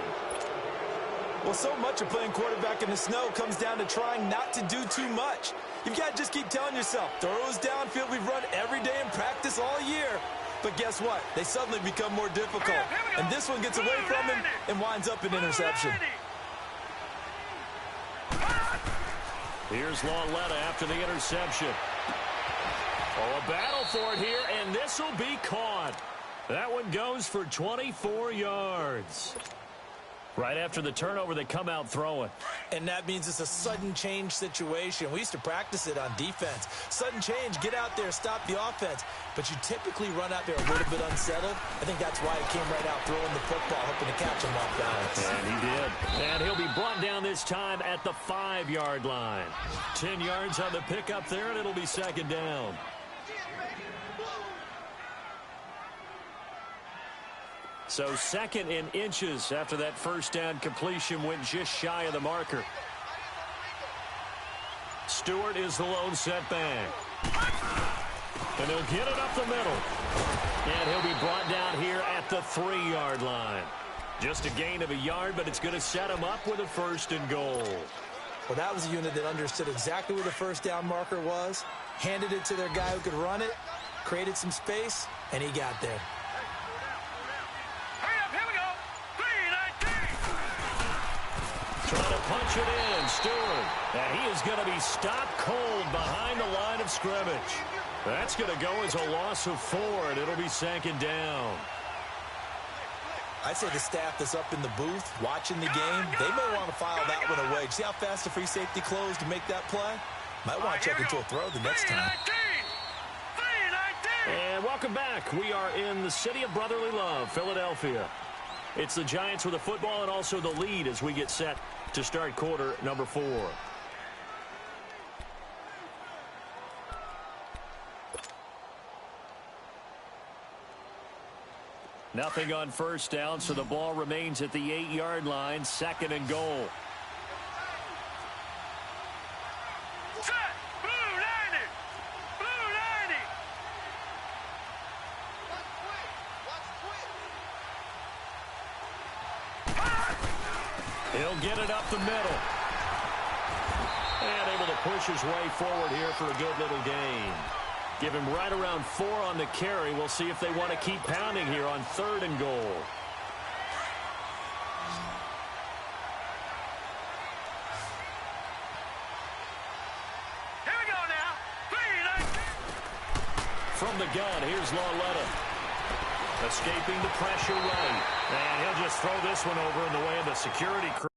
Well, so much of playing quarterback in the snow comes down to trying not to do too much. You've got to just keep telling yourself, throws downfield we've run every day in practice all year. But guess what? They suddenly become more difficult. And this one gets away from him and winds up an interception. Here's Lauletta after the interception. Oh, a battle for it here, and this will be caught. That one goes for 24 yards. Right after the turnover, they come out throwing. And that means it's a sudden change situation. We used to practice it on defense. Sudden change, get out there, stop the offense. But you typically run out there a little bit unsettled. I think that's why he came right out throwing the football, hoping to catch him off balance. And he did. And he'll be brought down this time at the 5-yard line. 10 yards on the pickup there, and it'll be second down. So second in inches after that first down completion went just shy of the marker. Stewart is the lone setback. And he'll get it up the middle. And he'll be brought down here at the 3-yard line. Just a gain of a yard, but it's going to set him up with a 1st and goal. Well, that was a unit that understood exactly where the first down marker was, handed it to their guy who could run it, created some space, and he got there. Trying to punch it in, Stewart. And he is going to be stopped cold behind the line of scrimmage. That's going to go as a loss of 4, and it'll be second down. I'd say the staff that's up in the booth watching the game, they may want to file that one away. See how fast the free safety closed to make that play? Might want to check into a throw the next time. And welcome back. We are in the city of brotherly love, Philadelphia. It's the Giants with the football and also the lead as we get set to start quarter number 4. Nothing on first down, so the ball remains at the 8-yard line, 2nd and goal. He'll get it up the middle. And able to push his way forward here for a good little gain. Give him right around 4 on the carry. We'll see if they want to keep pounding here on 3rd and goal. Here we go now. 3-9. From the gun, here's Lauletta. Escaping the pressure right. And he'll just throw this one over in the way of the security crew.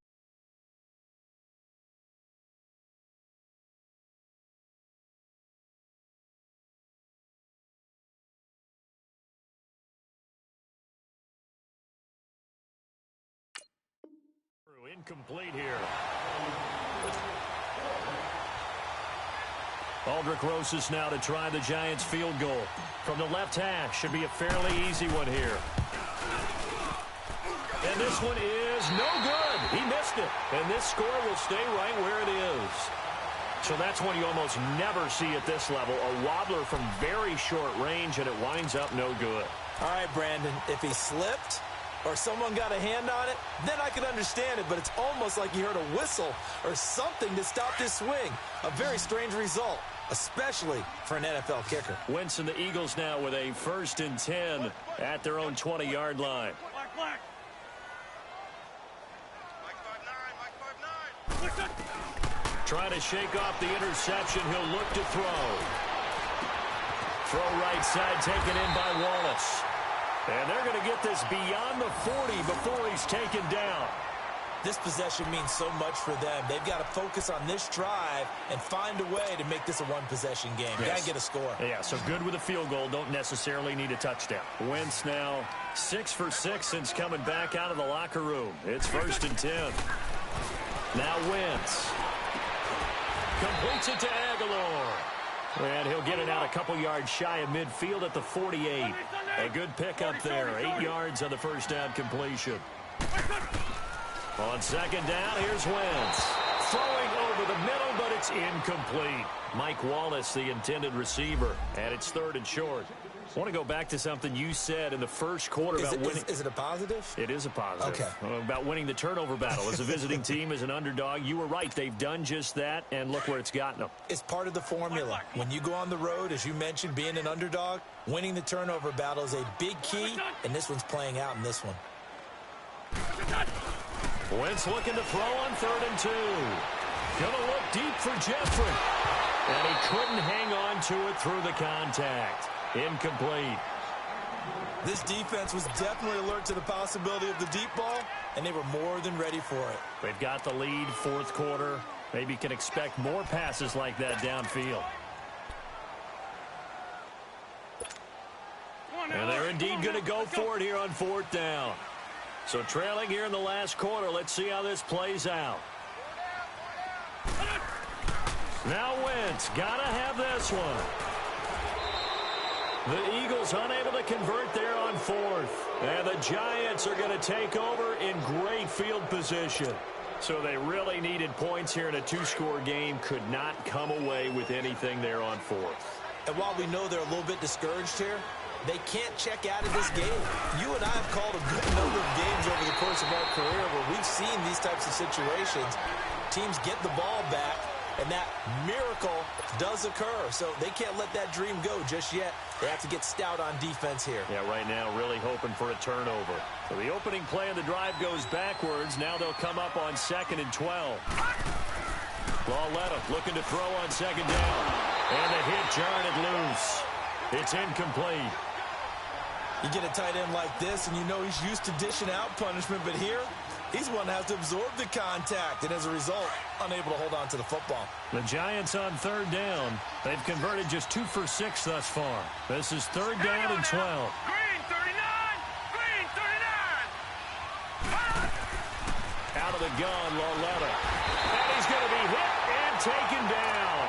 Incomplete here. Aldrich Rosas now to try the Giants field goal. From the left hash, should be a fairly easy one here. And this one is no good. He missed it. And this score will stay right where it is. So that's one you almost never see at this level. A wobbler from very short range, and it winds up no good. All right, Brandon, if he slipped or someone got a hand on it, then I could understand it, but it's almost like you heard a whistle or something that stopped his swing. A very strange result, especially for an NFL kicker. Wentz and the Eagles now with a 1st and 10 at their own 20-yard line. Black. Mike 5'9", Trying to shake off the interception. He'll look to throw. Throw right side taken in by Wallace. And they're going to get this beyond the 40 before he's taken down. This possession means so much for them. They've got to focus on this drive and find a way to make this a one-possession game. Yes. Got to get a score. Yeah, so good with a field goal. Don't necessarily need a touchdown. Wentz now 6 for 6 since coming back out of the locker room. It's 1st and 10. Now Wentz completes it to Aguilar. And he'll get it out a couple yards shy of midfield at the 48. A good pickup there. 8 yards on the first down completion. On 2nd down, here's Wentz. Throwing over the middle, but it's incomplete. Mike Wallace, the intended receiver, and it's 3rd and short. I want to go back to something you said in the first quarter about winning. Is it a positive? It is a positive. Okay. About winning the turnover battle. As a visiting team, as an underdog, you were right. They've done just that, and look where it's gotten them. It's part of the formula. When you go on the road, as you mentioned, being an underdog, winning the turnover battle is a big key, and this one's playing out in this one. Wentz looking to throw on 3rd and 2. Gonna look deep for Jeffrey. And he couldn't hang on to it through the contact. Incomplete. This defense was definitely alert to the possibility of the deep ball, and they were more than ready for it. They've got the lead, 4th quarter. Maybe can expect more passes like that downfield. And they're indeed going to go for it here on 4th down. So trailing here in the last quarter. Let's see how this plays out. Now Wentz, gotta have this one. The Eagles unable to convert there on 4th. And the Giants are going to take over in great field position. So they really needed points here in a 2-score game. Could not come away with anything there on 4th. And while we know they're a little bit discouraged here, they can't check out of this game. You and I have called a good number of games over the course of our career where we've seen these types of situations. Teams get the ball back, and that miracle does occur. So they can't let that dream go just yet. They have to get stout on defense here. Yeah, right now really hoping for a turnover. So the opening play of the drive goes backwards. Now they'll come up on 2nd and 12. Lauletta looking to throw on 2nd down. And the hit jarred it loose. It's incomplete. You get a tight end like this, and you know he's used to dishing out punishment, but here, he's one that has to absorb the contact, and as a result, unable to hold on to the football. The Giants on 3rd down. They've converted just 2 for 6 thus far. This is 3rd down and 12. Green 39! Green 39! Out of the gun, Lauletta. And he's going to be hit and taken down.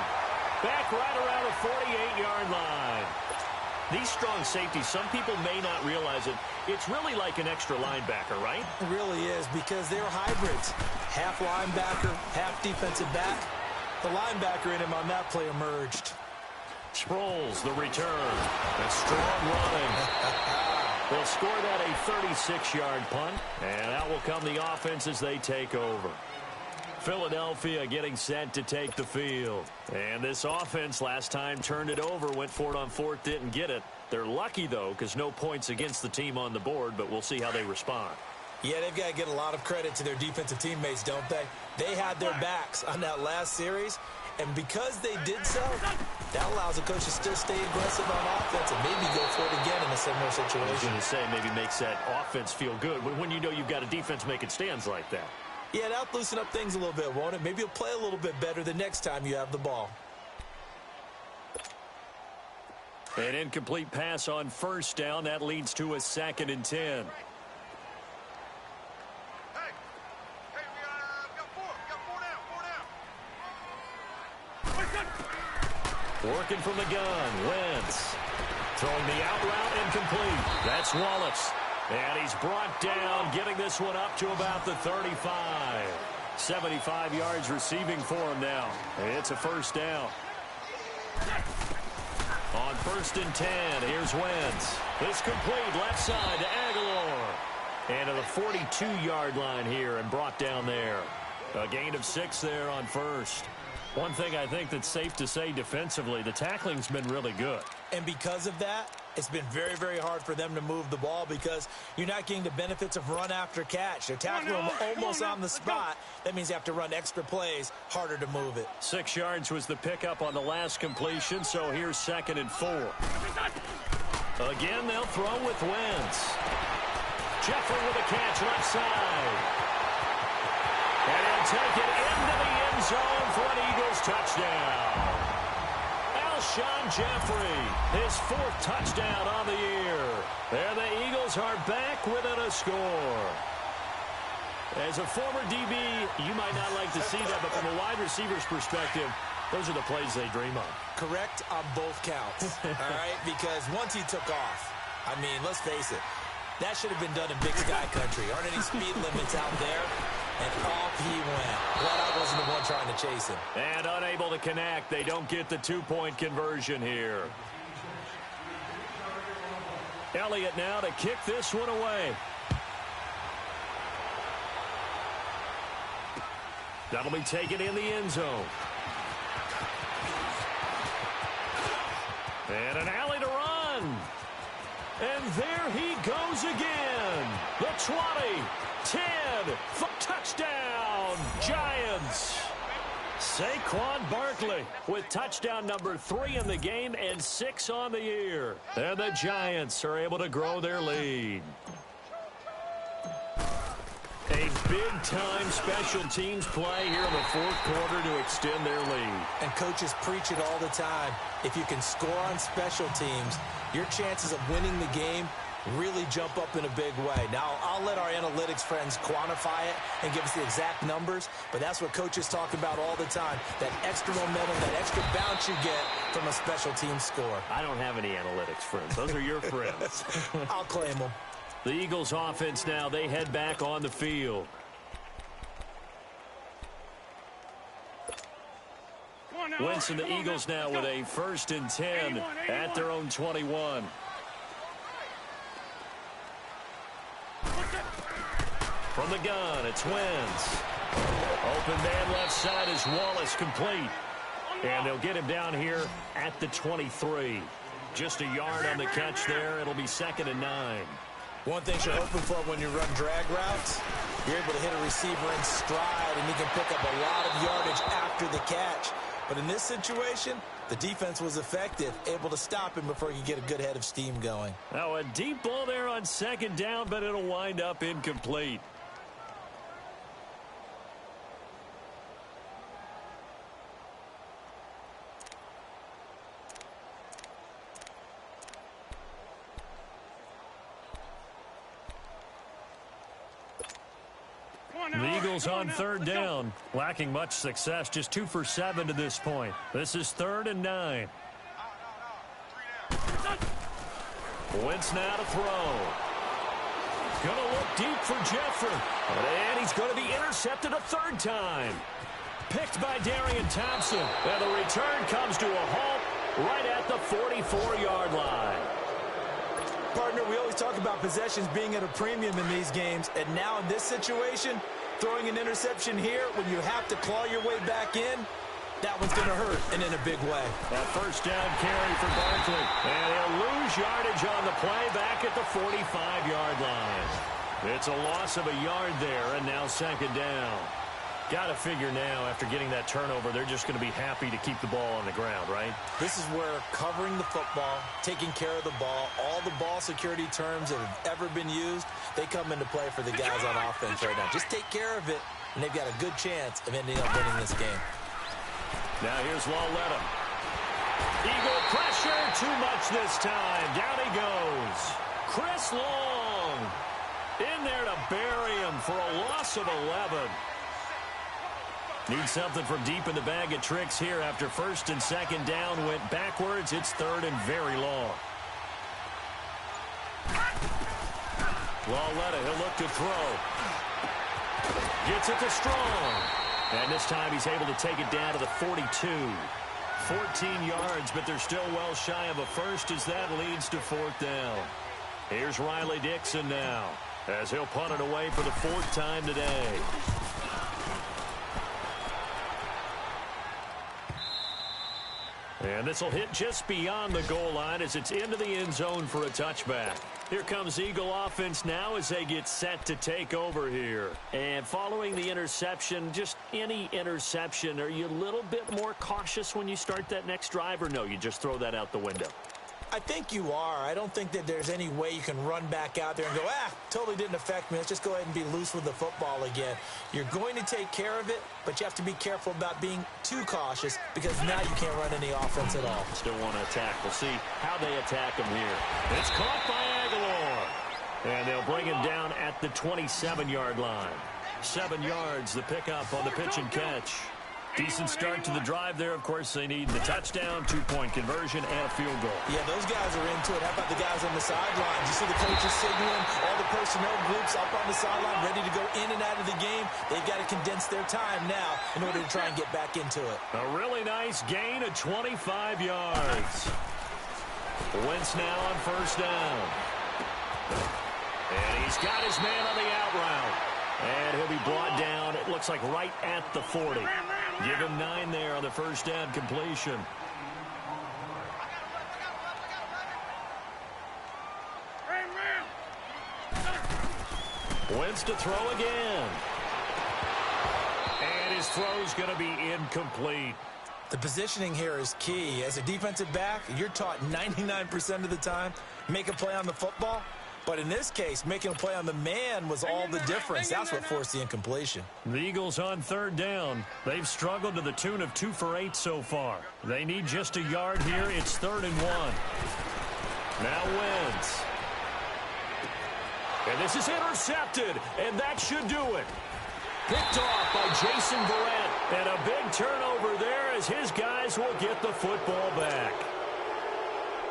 Back right around the 48-yard line. These strong safeties, some people may not realize it. It's really like an extra linebacker, right? It really is, because they're hybrids. Half linebacker, half defensive back. The linebacker in him on that play emerged. Sproles, the return. A strong running. They'll score that a 36-yard punt, and out will come the offense as they take over. Philadelphia getting set to take the field. And this offense last time turned it over, went for it on 4th, didn't get it. They're lucky, though, because no points against the team on the board, but we'll see how they respond. Yeah, they've got to get a lot of credit to their defensive teammates, don't they? They had their backs on that last series, and because they did so, that allows the coach to still stay aggressive on offense and maybe go for it again in a similar situation. I was going to say, maybe makes that offense feel good when you know you've got a defense making stands like that. Yeah, that'll loosen up things a little bit, won't it? Maybe you'll play a little bit better the next time you have the ball. An incomplete pass on 1st down. That leads to a 2nd and 10. Hey, we got 4 down. Working from the gun, Wentz. Throwing the out route incomplete. That's Wallace. And he's brought down, getting this one up to about the 35. 75 yards receiving for him now. It's a first down. On 1st and 10, here's Wentz. It's complete, left side to Aguilar. And to the 42-yard line here and brought down there. A gain of 6 there on first. One thing I think that's safe to say defensively, the tackling's been really good. And because of that, it's been very, very hard for them to move the ball because you're not getting the benefits of run after catch. They're tackling them almost on the spot. That means you have to run extra plays, harder to move it. 6 yards was the pickup on the last completion, so here's 2nd and 4. Again, they'll throw with Wentz. Jeffrey with a catch left side. And he'll take it into the end zone for an Eagles touchdown. Alshon Jeffrey, his 4th touchdown on the year. There the Eagles are back within a score. As a former DB, you might not like to see that, but from a wide receiver's perspective, those are the plays they dream of. Correct on both counts, all right? Because once he took off, I mean, let's face it, that should have been done in Big Sky Country. Aren't any speed limits out there? And off he went. Glad I wasn't the one trying to chase him. And unable to connect. They don't get the 2-point conversion here. Elliott now to kick this one away. That'll be taken in the end zone. And an alley to run. And there he goes again. The 20, 10, touchdown, Giants. Saquon Barkley with touchdown number 3 in the game and 6 on the year. And the Giants are able to grow their lead. A big-time special teams play here in the 4th quarter to extend their lead. And coaches preach it all the time. If you can score on special teams, your chances of winning the game really jump up in a big way. Now, I'll let our analytics friends quantify it and give us the exact numbers, but that's what coaches talk about all the time, that extra momentum, that extra bounce you get from a special team score. I don't have any analytics friends. Those are your friends. I'll claim them. The Eagles offense now, they head back on the field. Wentz and the Eagles now with a 1st and 10 at their own 21. From the gun, it's Wentz. Open man left side is Wallace, complete. And they'll get him down here at the 23. Just a yard on the catch there. It'll be 2nd and 9. One thing you're hoping for when you run drag routes, you're able to hit a receiver in stride, and he can pick up a lot of yardage after the catch. But in this situation, the defense was effective, able to stop him before he could get a good head of steam going. Now a deep ball there on 2nd down, but it'll wind up incomplete. The Eagles on 3rd down, lacking much success, just 2 for 7 to this point. This is 3rd and 9. Wentz now to throw. Going to look deep for Jeffrey. And he's going to be intercepted a 3rd time. Picked by Darian Thompson. And the return comes to a halt right at the 44-yard line. Partner, we always talk about possessions being at a premium in these games, and now in this situation, throwing an interception here when you have to claw your way back in, that one's going to hurt, and in a big way. A 1st down carry for Barkley, and he'll lose yardage on the play back at the 45-yard line. It's a loss of a yard there, and now 2nd down. Got to figure now, after getting that turnover, they're just going to be happy to keep the ball on the ground, right? This is where covering the football, taking care of the ball, all the ball security terms that have ever been used, they come into play for the guys on offense right now. Just take care of it, and they've got a good chance of ending up winning this game. Now here's Lawletta. Eagle pressure, too much this time. Down he goes. Chris Long in there to bury him for a loss of 11. Need something from deep in the bag of tricks here after first and second down went backwards. It's third and very long. Lauletta, he'll look to throw. Gets it to Strong. And this time he's able to take it down to the 42. 14 yards, but they're still well shy of a first as that leads to fourth down. Here's Riley Dixon now as he'll punt it away for the fourth time today. And this will hit just beyond the goal line as it's into the end zone for a touchback. Here comes Eagle offense now as they get set to take over here. And following the interception, just any interception, are you a little bit more cautious when you start that next drive, or no, you just throw that out the window? I think you are. I don't think that there's any way you can run back out there and go, totally didn't affect me. Let's just go ahead and be loose with the football again. You're going to take care of it, but you have to be careful about being too cautious because now you can't run any offense at all. Still want to attack. We'll see how they attack him here. It's caught by Aguilar. And they'll bring him down at the 27-yard line. 7 yards, the pickup on the pitch and catch. Decent start to the drive there. Of course, they need the touchdown, 2-point conversion, and a field goal. Yeah, those guys are into it. How about the guys on the sidelines? You see the coaches signaling, all the personnel groups up on the sideline, ready to go in and out of the game. They've got to condense their time now in order to try and get back into it. A really nice gain of 25 yards. Wentz now on first down. And he's got his man on the out route. And he'll be brought down, it looks like right at the 40. Give him 9 there on the first down completion. Wentz to throw again. And his throw's going to be incomplete. The positioning here is key. As a defensive back, you're taught 99% of the time, make a play on the football. But in this case, making a play on the man was all the difference. That's what forced the incompletion. The Eagles on third down. They've struggled to the tune of 2 for 8 so far. They need just a yard here. It's 3rd and 1. Now Wentz. And this is intercepted, and that should do it. Picked off by Jason Verrett. And a big turnover there as his guys will get the football back.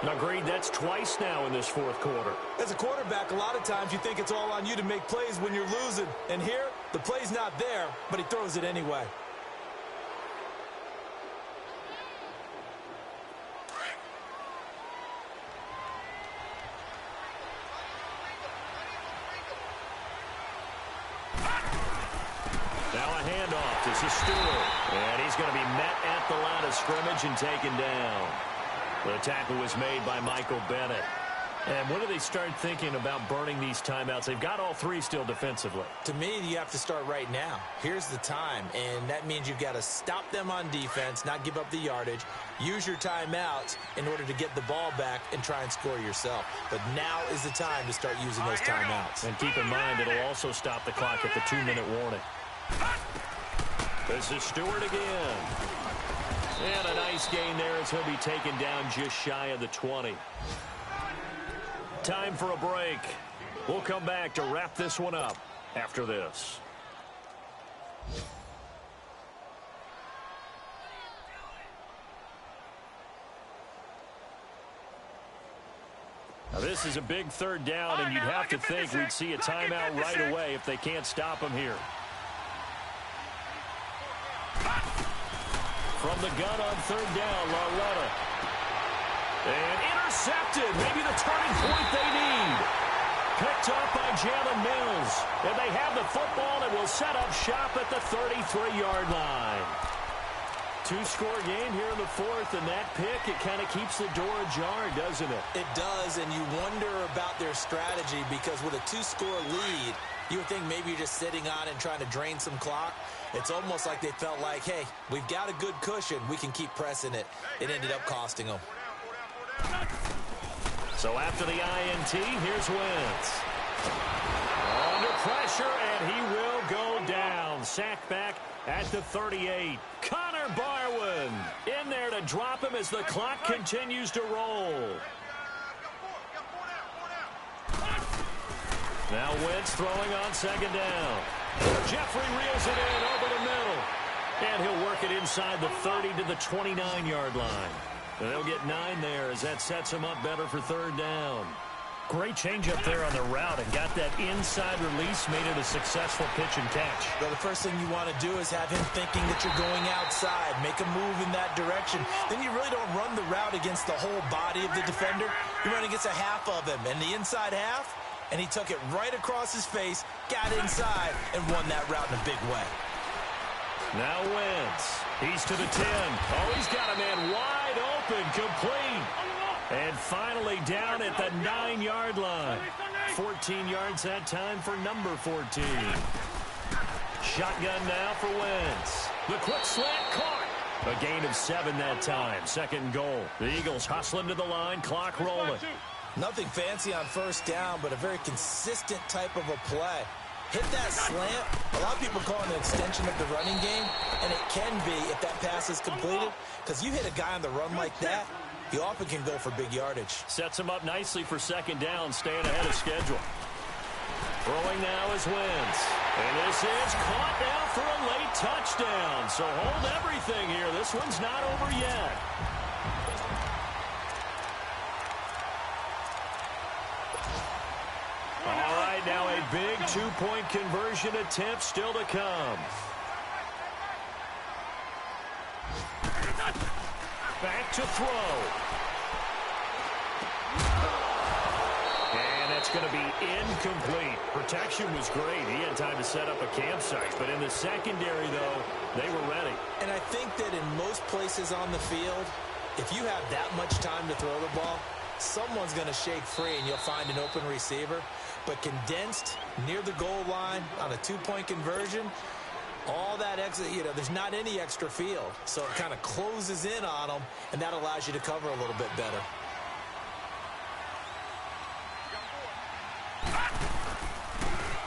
Agreed, that's twice now in this fourth quarter. As a quarterback, a lot of times you think it's all on you to make plays when you're losing. And here, the play's not there, but he throws it anyway. Now a handoff. This is Stewart. And he's going to be met at the line of scrimmage and taken down. The tackle was made by Michael Bennett. And when do they start thinking about burning these timeouts? They've got all 3 still defensively. To me, you have to start right now. Here's the time, and that means you've got to stop them on defense, not give up the yardage, use your timeouts in order to get the ball back and try and score yourself. But now is the time to start using those timeouts. And keep in mind, it'll also stop the clock at the 2-minute warning. This is Stewart again. And a nice gain there as he'll be taken down just shy of the 20. Time for a break. We'll come back to wrap this one up after this. Now this is a big 3rd down, and you'd have to think we'd see a timeout right away if they can't stop him here. From the gun on 3rd down, Lauletta. And intercepted. Maybe the turning point they need. Picked up by Jalen Mills. And they have the football and will set up shop at the 33-yard line. 2-score game here in the 4th, and that pick, it kind of keeps the door ajar, doesn't it? It does, and you wonder about their strategy because with a 2-score lead, you would think maybe you're just sitting on it and trying to drain some clock. It's almost like they felt like, hey, we've got a good cushion. We can keep pressing it. It ended up costing them. So after the INT, here's Wentz. Under pressure, and he will go down. Sacked back at the 38. Connor Barwin in there to drop him as the clock continues to roll. Now Wentz throwing on 2nd down. Jeffrey reels it in over the middle. And he'll work it inside the 30 to the 29-yard line. And they'll get 9 there as that sets him up better for third down. Great change up there on the route and got that inside release, made it a successful pitch and catch. Well, the first thing you want to do is have him thinking that you're going outside, make a move in that direction. Then you really don't run the route against the whole body of the defender. You run against a half of him, and the inside half, and he took it right across his face, got inside, and won that route in a big way. Now Wentz. He's to the 10. Oh, he's got a man wide open, complete. And finally down at the 9-yard line. 14 yards that time for number 14. Shotgun now for Wentz. The quick slant caught. A gain of 7 that time. Second and goal. The Eagles hustling to the line, clock rolling. Nothing fancy on first down, but a very consistent type of a play. Hit that slant. A lot of people call it an extension of the running game, and it can be if that pass is completed, because you hit a guy on the run like that, he often can go for big yardage. Sets him up nicely for second down, staying ahead of schedule. Throwing now is Wentz. And this is caught now for a late touchdown. So hold everything here. This one's not over yet. All right, now a big two-point conversion attempt still to come. Back to throw. And that's going to be incomplete. Protection was great. He had time to set up a campsite. But in the secondary, though, they were ready. And I think that in most places on the field, if you have that much time to throw the ball, someone's going to shake free and you'll find an open receiver. But condensed near the goal line on a two-point conversion, all that extra, there's not any extra field. So it kind of closes in on them, and that allows you to cover a little bit better.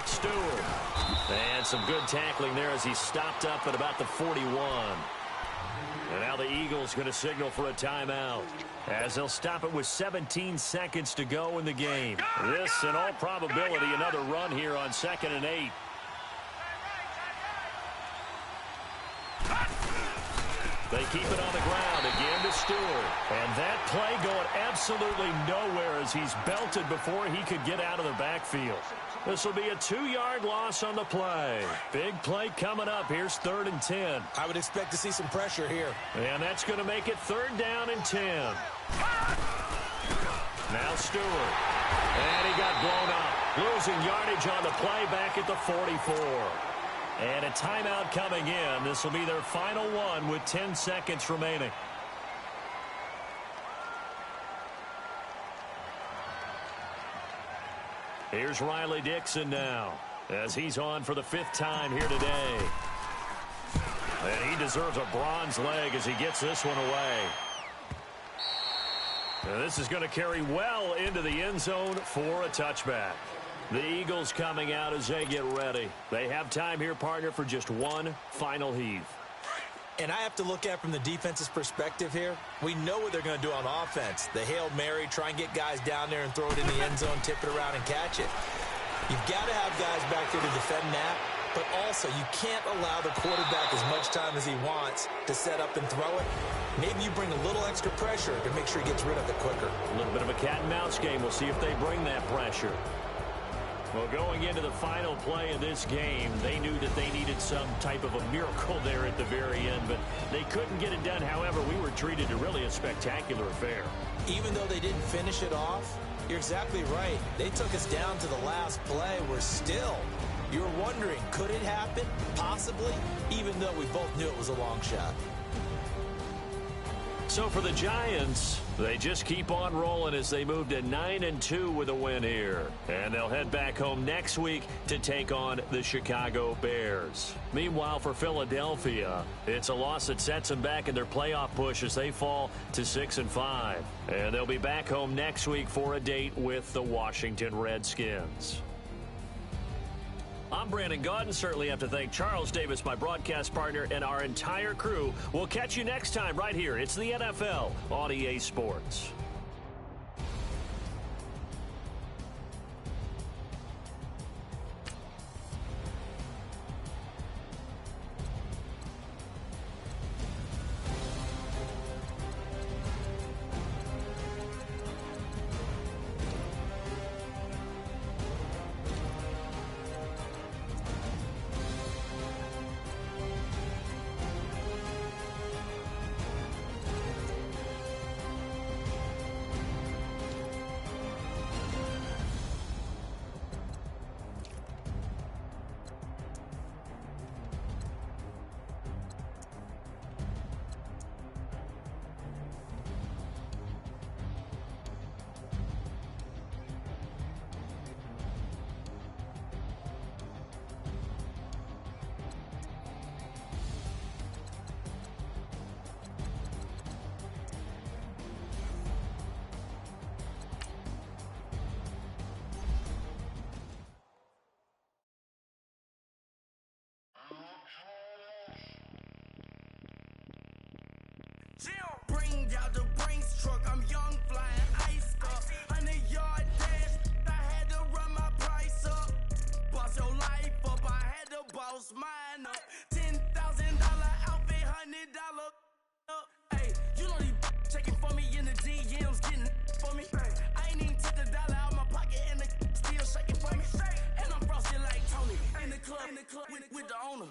Stewart. And some good tackling there as he stopped up at about the 41. And now the Eagles going to signal for a timeout as they'll stop it with 17 seconds to go in the game. This, in all probability, another run here on 2nd and 8. They keep it on the ground again to Stewart. And that play going absolutely nowhere as he's belted before he could get out of the backfield. This will be a 2-yard loss on the play. Big play coming up. Here's 3rd and 10. I would expect to see some pressure here. And that's going to make it 3rd down and 10. Now Stewart. And he got blown up. Losing yardage on the play back at the 44. And a timeout coming in. This will be their final one with 10 seconds remaining. Here's Riley Dixon now as he's on for the 5th time here today. And he deserves a bronze leg as he gets this one away. And this is going to carry well into the end zone for a touchback. The Eagles coming out as they get ready. They have time here, partner, for just one final heave. And I have to look at it from the defense's perspective here. We know what they're going to do on offense. The Hail Mary, try and get guys down there and throw it in the end zone, tip it around and catch it. You've got to have guys back there to defend that, but also you can't allow the quarterback as much time as he wants to set up and throw it. Maybe you bring a little extra pressure to make sure he gets rid of it quicker. A little bit of a cat and mouse game. We'll see if they bring that pressure. Well, going into the final play of this game, they knew that they needed some type of a miracle there at the very end, but they couldn't get it done. However, we were treated to really a spectacular affair. Even though they didn't finish it off, you're exactly right. They took us down to the last play. We're still, you're wondering, could it happen? Possibly, even though we both knew it was a long shot. So for the Giants, they just keep on rolling as they move to 9-2 with a win here. And they'll head back home next week to take on the Chicago Bears. Meanwhile, for Philadelphia, it's a loss that sets them back in their playoff push as they fall to 6-5. And they'll be back home next week for a date with the Washington Redskins. I'm Brandon Gaudin. Certainly have to thank Charles Davis, my broadcast partner, and our entire crew. We'll catch you next time right here. It's the NFL on EA Sports. Bring out the Brinks truck, I'm young, flying iced up. 100-yard dash, I had to run my price up. Boss your life up, I had to boss mine up. $10,000 outfit, $100 up. Hey, you know these checking for me in the DMs, getting for me. I ain't even took the dollar out my pocket and the still shaking for me. And I'm frosted like Tony in the club with the owner.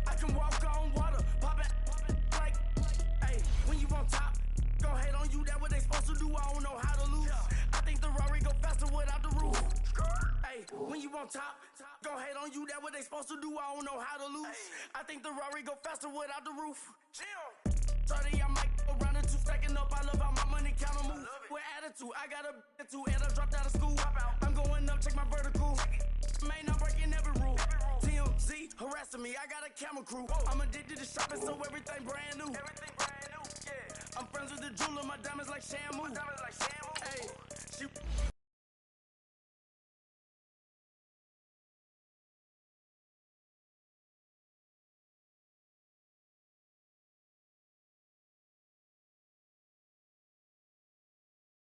I can walk on water, pop it like, hey, when you on top, gon' hate on you, that what they supposed to do, I don't know how to lose. I think the Rari go faster without the roof. Hey, when you on top, gon' hate on you, that what they supposed to do, I don't know how to lose. I think the Rari go faster without the roof. 30, I might go around the two, stacking up, I love how my money counter move. With attitude, I got a attitude, and I dropped out of school. I'm going up, check my vertical. Man, I'm breaking every rule. TMZ harassing me, I got a camera crew. I'm addicted to shopping, so everything brand new. I'm friends with the jeweler, my diamonds like Shamu.